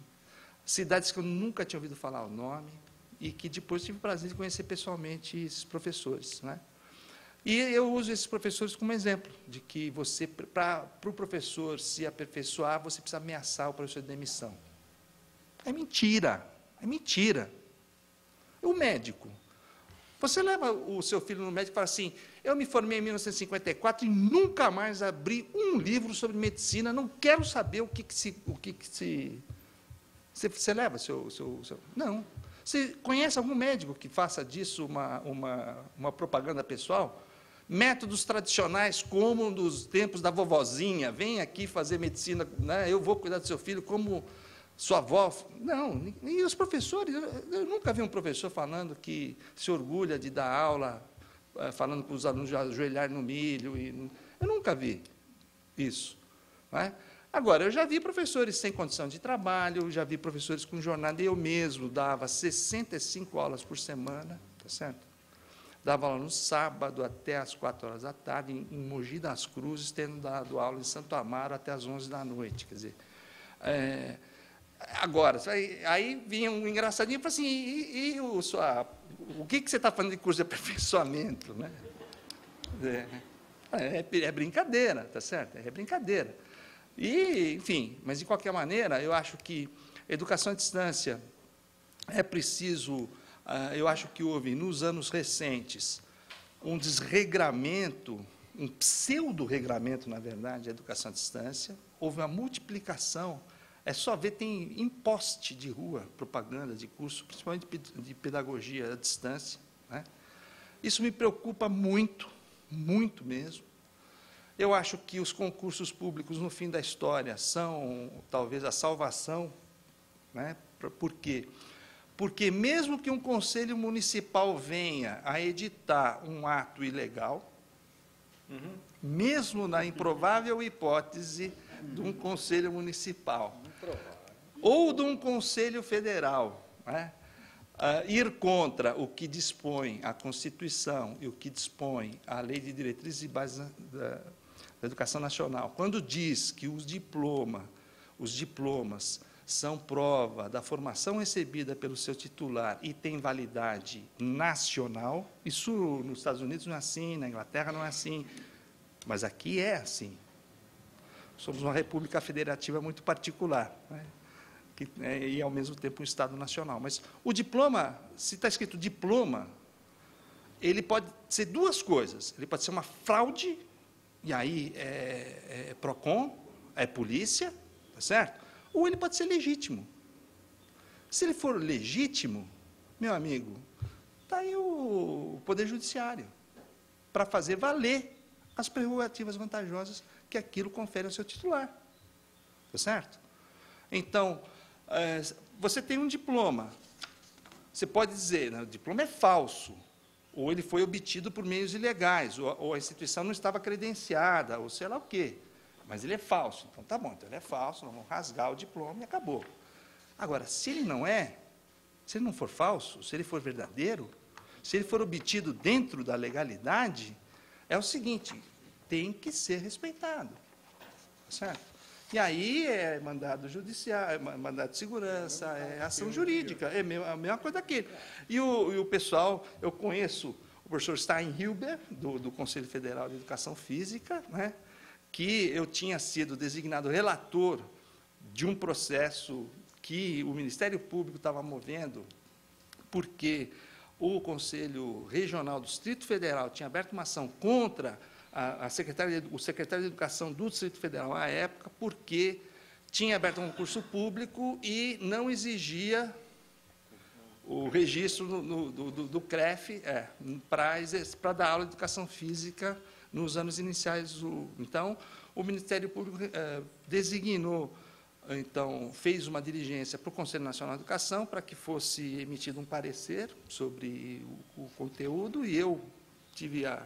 cidades que eu nunca tinha ouvido falar o nome e que depois tive o prazer de conhecer pessoalmente esses professores, né? E eu uso esses professores como exemplo de que você, para o professor se aperfeiçoar, você precisa ameaçar o professor de demissão. É mentira, é mentira. O médico. Você leva o seu filho no médico e fala assim, eu me formei em 1954 e nunca mais abri um livro sobre medicina, não quero saber o que se... Você leva seu... Não. Você conhece algum médico que faça disso uma propaganda pessoal? Métodos tradicionais, como nos tempos da vovozinha, vem aqui fazer medicina, né? Eu vou cuidar do seu filho como sua avó. Não, e os professores, eu nunca vi um professor falando que se orgulha de dar aula, falando para os alunos ajoelharem no milho. Eu nunca vi isso. Não é? Agora, eu já vi professores sem condição de trabalho, já vi professores com jornada, eu mesmo dava 65 aulas por semana, tá certo? Dava aula no sábado até às 4 horas da tarde, em Mogi das Cruzes, tendo dado aula em Santo Amaro até às 11 da noite. Quer dizer, agora, aí vinha um engraçadinho e falava assim, o que você está fazendo de curso de aperfeiçoamento? Né? É brincadeira, tá certo? É brincadeira. E, enfim, mas, de qualquer maneira, eu acho que educação à distância é preciso... eu acho que houve, nos anos recentes, um desregramento, um pseudo-regramento, na verdade, da educação à distância. Houve uma multiplicação. É só ver, tem em poste de rua, propaganda de curso, principalmente de pedagogia à distância. Né? Isso me preocupa muito, muito mesmo. Eu acho que os concursos públicos, no fim da história, são, talvez, a salvação. Né? Por quê? Porque, mesmo que um conselho municipal venha a editar um ato ilegal, mesmo na improvável hipótese de um conselho municipal, ou de um conselho federal, né, ir contra o que dispõe a Constituição e o que dispõe a Lei de Diretrizes e Bases da Educação Nacional, quando diz que os diplomas são prova da formação recebida pelo seu titular e tem validade nacional. Isso nos Estados Unidos não é assim, na Inglaterra não é assim, mas aqui é assim. Somos uma república federativa muito particular, né? E, ao mesmo tempo, um Estado nacional. Mas o diploma, se está escrito diploma, ele pode ser duas coisas. Ele pode ser uma fraude, e aí é PROCON, é polícia, tá certo? Ou ele pode ser legítimo. Se ele for legítimo, meu amigo, está aí o Poder Judiciário para fazer valer as prerrogativas vantajosas que aquilo confere ao seu titular. Está certo? Então, você tem um diploma. Você pode dizer, né, o diploma é falso, ou ele foi obtido por meios ilegais, ou a instituição não estava credenciada, ou sei lá o quê. Mas ele é falso. Então, tá bom, então ele é falso, nós vamos rasgar o diploma e acabou. Agora, se ele não é, se ele não for falso, se ele for verdadeiro, se ele for obtido dentro da legalidade, é o seguinte, tem que ser respeitado. Certo? E aí é mandado judiciário, mandado de segurança, é ação jurídica, é a mesma coisa daquele. E o pessoal, eu conheço o professor Steinhilber, do Conselho Federal de Educação Física, né, que eu tinha sido designado relator de um processo que o Ministério Público estava movendo, porque o Conselho Regional do Distrito Federal tinha aberto uma ação contra o secretário de Educação do Distrito Federal à época, porque tinha aberto um concurso público e não exigia o registro do CREF para dar aula de Educação Física nos anos iniciais. Então, o Ministério Público designou, então, fez uma diligência para o Conselho Nacional de Educação para que fosse emitido um parecer sobre o conteúdo, e eu tive a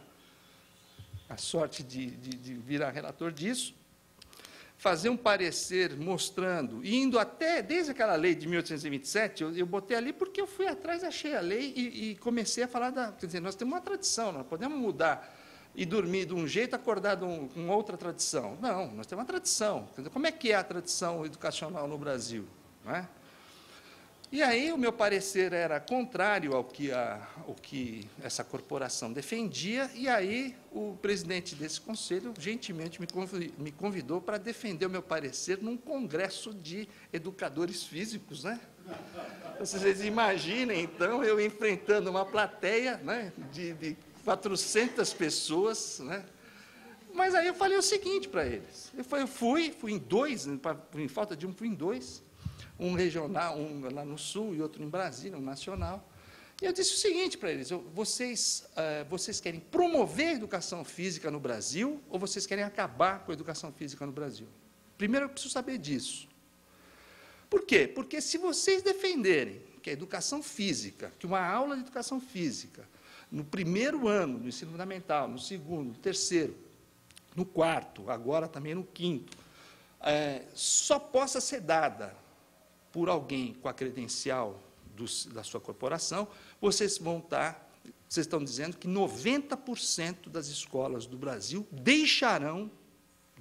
sorte de virar relator disso, fazer um parecer mostrando, indo até, desde aquela lei de 1827, eu botei ali porque eu fui atrás, achei a lei e comecei a falar quer dizer, nós temos uma tradição, nós podemos mudar e dormir de um jeito, acordar com outra tradição. Não, nós temos uma tradição. Quer dizer, como é que é a tradição educacional no Brasil? Não é? E aí o meu parecer era contrário ao que essa corporação defendia, e aí o presidente desse conselho gentilmente me convidou para defender o meu parecer num congresso de educadores físicos, né? Vocês imaginem, então, eu enfrentando uma plateia, né, de 400 pessoas, né? Mas aí eu falei o seguinte para eles, eu fui em dois, em falta de um, fui em dois, um regional, um lá no Sul e outro em Brasília, um nacional. E eu disse o seguinte para eles, vocês querem promover a educação física no Brasil ou vocês querem acabar com a educação física no Brasil? Primeiro, eu preciso saber disso. Por quê? Porque se vocês defenderem que a educação física, que uma aula de educação física, no primeiro ano do ensino fundamental, no segundo, no terceiro, no quarto, agora também no quinto, só possa ser dada por alguém com a credencial da sua corporação, vocês estão dizendo que 90% das escolas do Brasil deixarão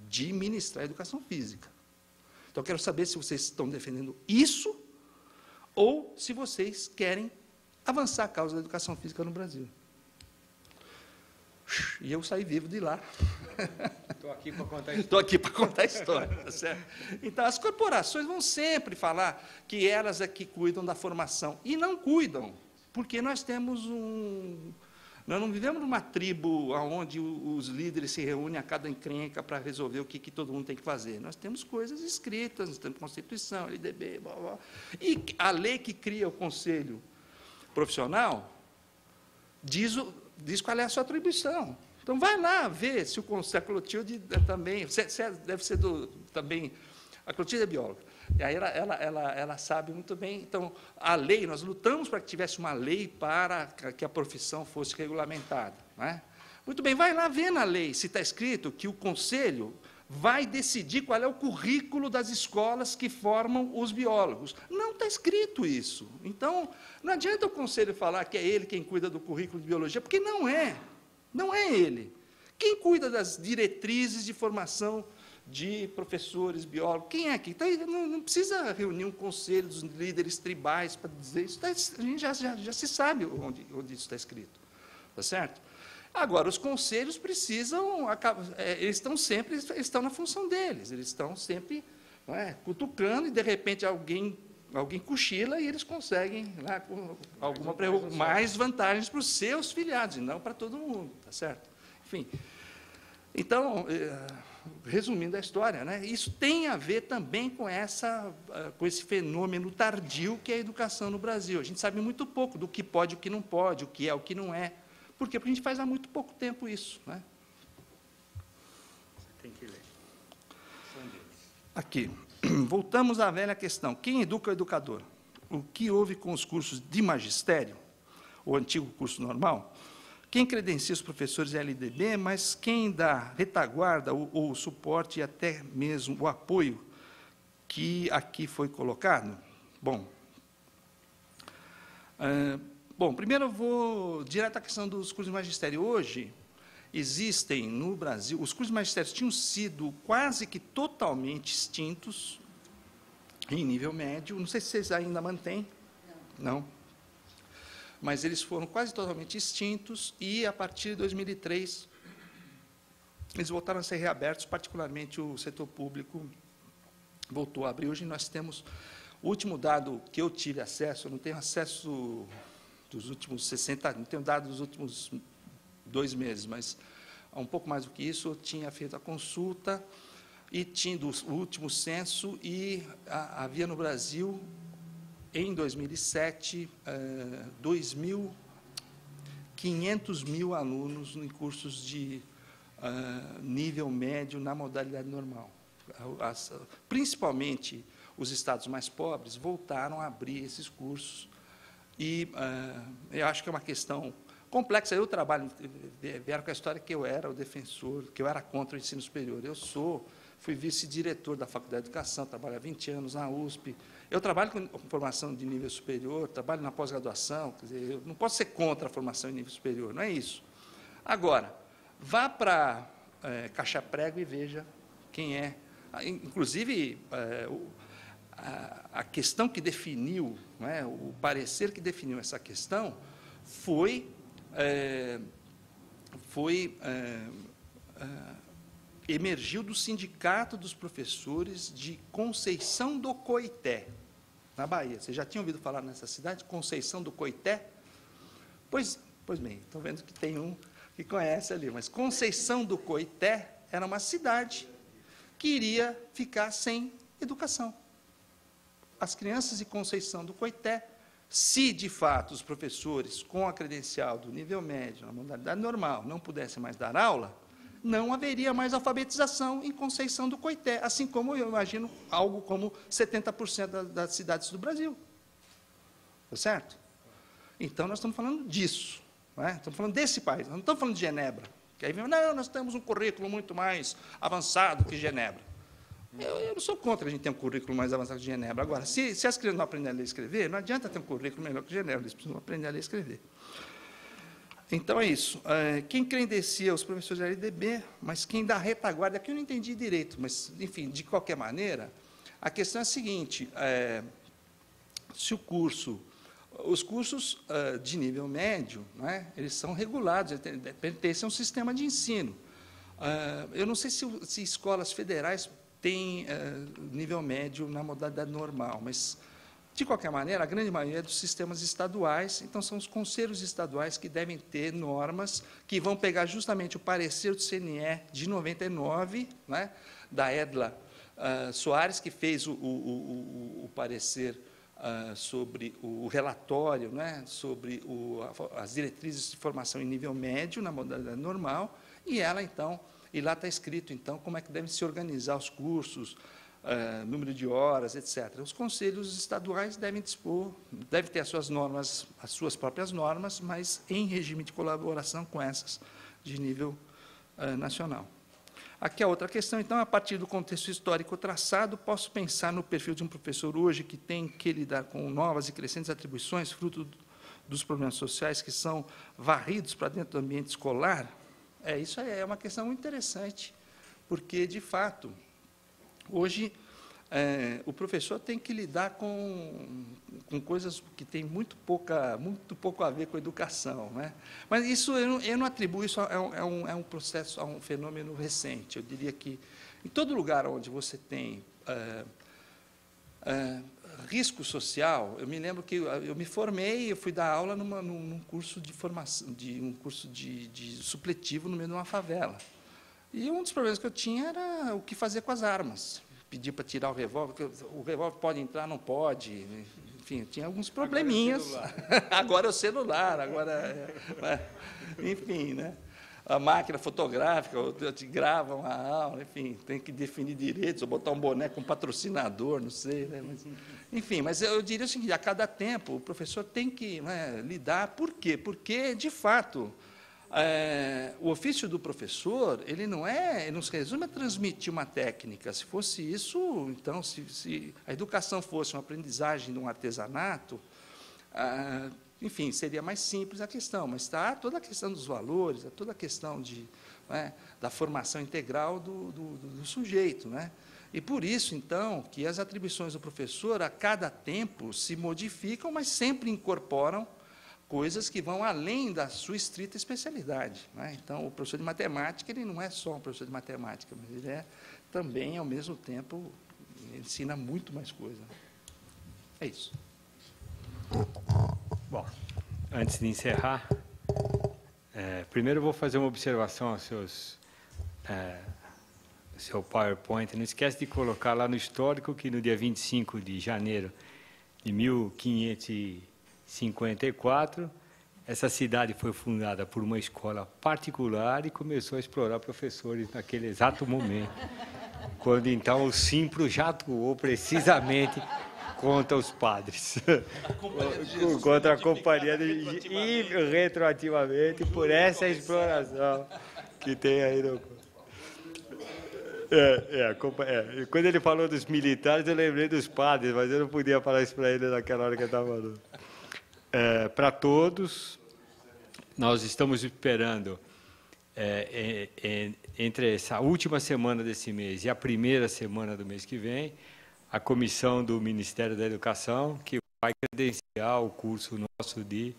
de ministrar educação física. Então, eu quero saber se vocês estão defendendo isso ou se vocês querem avançar a causa da educação física no Brasil. E eu saí vivo de lá. Estou aqui para contar a história. Estou aqui para contar a história. Tá certo? Então, as corporações vão sempre falar que elas é que cuidam da formação. E não cuidam, porque nós temos nós não vivemos numa tribo onde os líderes se reúnem a cada encrenca para resolver o que todo mundo tem que fazer. Nós temos coisas escritas, nós temos Constituição, LDB, blá, blá. E a lei que cria o Conselho Profissional diz qual é a sua atribuição. Então, vai lá ver se a Clotilde também, deve ser também, a Clotilde é bióloga, e aí ela sabe muito bem. Então, a lei, nós lutamos para que tivesse uma lei para que a profissão fosse regulamentada. Não é? Muito bem, vai lá ver na lei se está escrito que o Conselho vai decidir qual é o currículo das escolas que formam os biólogos. Não está escrito isso. Então, não adianta o Conselho falar que é ele quem cuida do currículo de biologia, porque não é. Não é ele. Quem cuida das diretrizes de formação de professores, biólogos? Quem é que? Então, não precisa reunir um conselho dos líderes tribais para dizer isso. A gente já se sabe onde isso está escrito. Está certo? Agora, os conselhos precisam, eles estão na função deles, eles estão sempre cutucando e, de repente, alguém cochila e eles conseguem mais vantagens para os seus filiados, e não para todo mundo, tá certo? Enfim, então, resumindo a história, né, isso tem a ver também com esse fenômeno tardio que é a educação no Brasil. A gente sabe muito pouco do que pode e o que não pode, o que é, o que não é. Por quê? Porque a gente faz há muito pouco tempo isso. Né? Você tem que ler. Aqui, voltamos à velha questão. Quem educa o educador? O que houve com os cursos de magistério, o antigo curso normal? Quem credencia os professores LDB, mas quem dá retaguarda ou suporte e até mesmo o apoio que aqui foi colocado? Bom, primeiro eu vou direto à questão dos cursos de magistério. Hoje, existem no Brasil, os cursos de magistério tinham sido quase que totalmente extintos em nível médio. Não sei se vocês ainda mantêm. Não. Mas eles foram quase totalmente extintos e, a partir de 2003, eles voltaram a ser reabertos, particularmente o setor público voltou a abrir. Hoje nós temos, o último dado que eu tive acesso, eu não tenho acesso dos últimos 60, não tenho dado dos últimos 2 meses, mas há um pouco mais do que isso, eu tinha feito a consulta e tinha o último censo e havia no Brasil, em 2007, 500 mil alunos em cursos de nível médio na modalidade normal. Principalmente os estados mais pobres voltaram a abrir esses cursos. E eu acho que é uma questão complexa. Eu trabalho, vieram com a história que eu era o defensor, que eu era contra o ensino superior. Fui vice-diretor da Faculdade de Educação, trabalho há 20 anos na USP. Eu trabalho com formação de nível superior, trabalho na pós-graduação, quer dizer, eu não posso ser contra a formação em nível superior, não é isso. Agora, vá para Caixa Prego e veja quem é. Inclusive, a questão que definiu, né, o parecer que definiu essa questão emergiu do Sindicato dos Professores de Conceição do Coité, na Bahia. Vocês já tinham ouvido falar nessa cidade, Conceição do Coité? Pois bem, estão vendo que tem um que conhece ali, mas Conceição do Coité era uma cidade que iria ficar sem educação. As crianças de Conceição do Coité, se de fato os professores com a credencial do nível médio, na modalidade normal, não pudessem mais dar aula, não haveria mais alfabetização em Conceição do Coité, assim como eu imagino algo como 70% das cidades do Brasil. Tá certo? Então, nós estamos falando disso. Não é? Estamos falando desse país, não estamos falando de Genebra. Que aí vem, não, nós temos um currículo muito mais avançado que Genebra. Eu não sou contra a gente ter um currículo mais avançado que Genebra. Agora, se as crianças não aprenderem a ler e escrever, não adianta ter um currículo melhor que Genebra, eles precisam aprender a ler e escrever. Então, é isso. Quem credencia os professores da LDB, mas quem dá retaguarda, aqui eu não entendi direito, mas, enfim, de qualquer maneira, a questão é a seguinte, se os cursos de nível médio, né, eles são regulados, pertencem a um sistema de ensino. Eu não sei se escolas federais têm nível médio na modalidade normal, mas, de qualquer maneira, a grande maioria é dos sistemas estaduais, então são os conselhos estaduais que devem ter normas que vão pegar justamente o parecer do CNE de 99, né, da Edla Soares, que fez o parecer sobre o relatório, né, sobre as diretrizes de formação em nível médio na modalidade normal, e ela, então, e lá está escrito, então, como é que devem se organizar os cursos, número de horas, etc. Os conselhos estaduais devem devem ter as suas normas, as suas próprias normas, mas em regime de colaboração com essas de nível nacional. Aqui a outra questão, então, a partir do contexto histórico traçado, posso pensar no perfil de um professor hoje que tem que lidar com novas e crescentes atribuições, fruto dos problemas sociais que são varridos para dentro do ambiente escolar? Isso é uma questão muito interessante, porque, de fato, hoje, o professor tem que lidar com coisas que têm muito pouco a ver com a educação, né? Mas isso eu não atribuo isso a um processo, a um fenômeno recente. Eu diria que em todo lugar onde você tem risco social, eu me lembro que eu me formei, eu fui dar aula num curso de formação, um curso de supletivo no meio de uma favela. E um dos problemas que eu tinha era o que fazer com as armas. Pedir para tirar o revólver pode entrar, não pode, enfim, tinha alguns probleminhas. Agora é o celular, enfim, né? A máquina fotográfica, te grava uma aula, enfim, tem que definir direitos, ou botar um boné com patrocinador, não sei, né? Mas, enfim, mas eu diria o seguinte, a cada tempo o professor tem que, né, lidar. Por quê? Porque, de fato, o ofício do professor, ele não se resume a transmitir uma técnica. Se fosse isso, então, se a educação fosse uma aprendizagem de um artesanato, enfim, seria mais simples a questão, mas está toda a questão dos valores, toda a questão da formação integral do sujeito, né? E por isso, então, que as atribuições do professor, a cada tempo, se modificam, mas sempre incorporam coisas que vão além da sua estrita especialidade, né? Então, o professor de matemática, ele não é só um professor de matemática, mas ele também, ao mesmo tempo, ensina muito mais coisa. É isso. Bom, antes de encerrar, primeiro eu vou fazer uma observação aos seu PowerPoint. Não esquece de colocar lá no histórico que no dia 25 de janeiro de 1554, essa cidade foi fundada por uma escola particular e começou a explorar professores naquele exato momento, quando então o Simpro já atuou precisamente contra os padres, contra a Companhia de Jesus, e retroativamente por essa exploração que tem aí no... Quando ele falou dos militares, eu lembrei dos padres, mas eu não podia falar isso para ele naquela hora que eu estava falando. Para todos, nós estamos esperando, entre essa última semana desse mês e a primeira semana do mês que vem, a comissão do Ministério da Educação, que vai credenciar o curso nosso de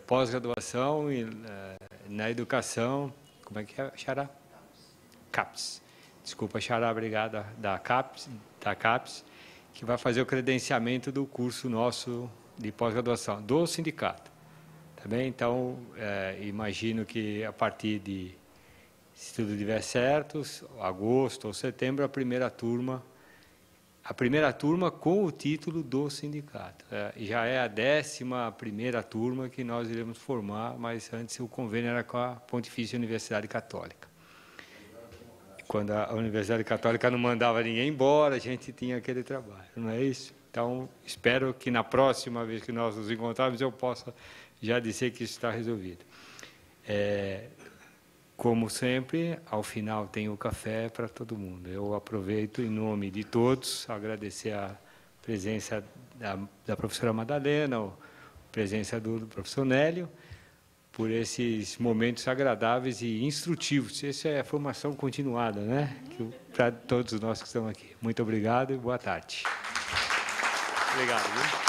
pós-graduação na educação, como é que é, Xará? CAPES. Desculpa, Xará, obrigada, da CAPES, que vai fazer o credenciamento do curso nosso de pós-graduação, do sindicato. Tá bem? Então, imagino que a partir de, se tudo estiver certo, agosto ou setembro, a primeira turma com o título do sindicato. Já é a 11ª turma que nós iremos formar, mas antes o convênio era com a Pontifícia Universidade Católica. Quando a Universidade Católica não mandava ninguém embora, a gente tinha aquele trabalho, não é isso? Então, espero que na próxima vez que nós nos encontrarmos, eu possa já dizer que isso está resolvido. Como sempre, ao final tem o café para todo mundo. Eu aproveito, em nome de todos, agradecer a presença da professora Madalena, a presença do professor Nélio, por esses momentos agradáveis e instrutivos. Essa é a formação continuada, né? Para todos nós que estamos aqui. Muito obrigado e boa tarde. Obrigado. Viu?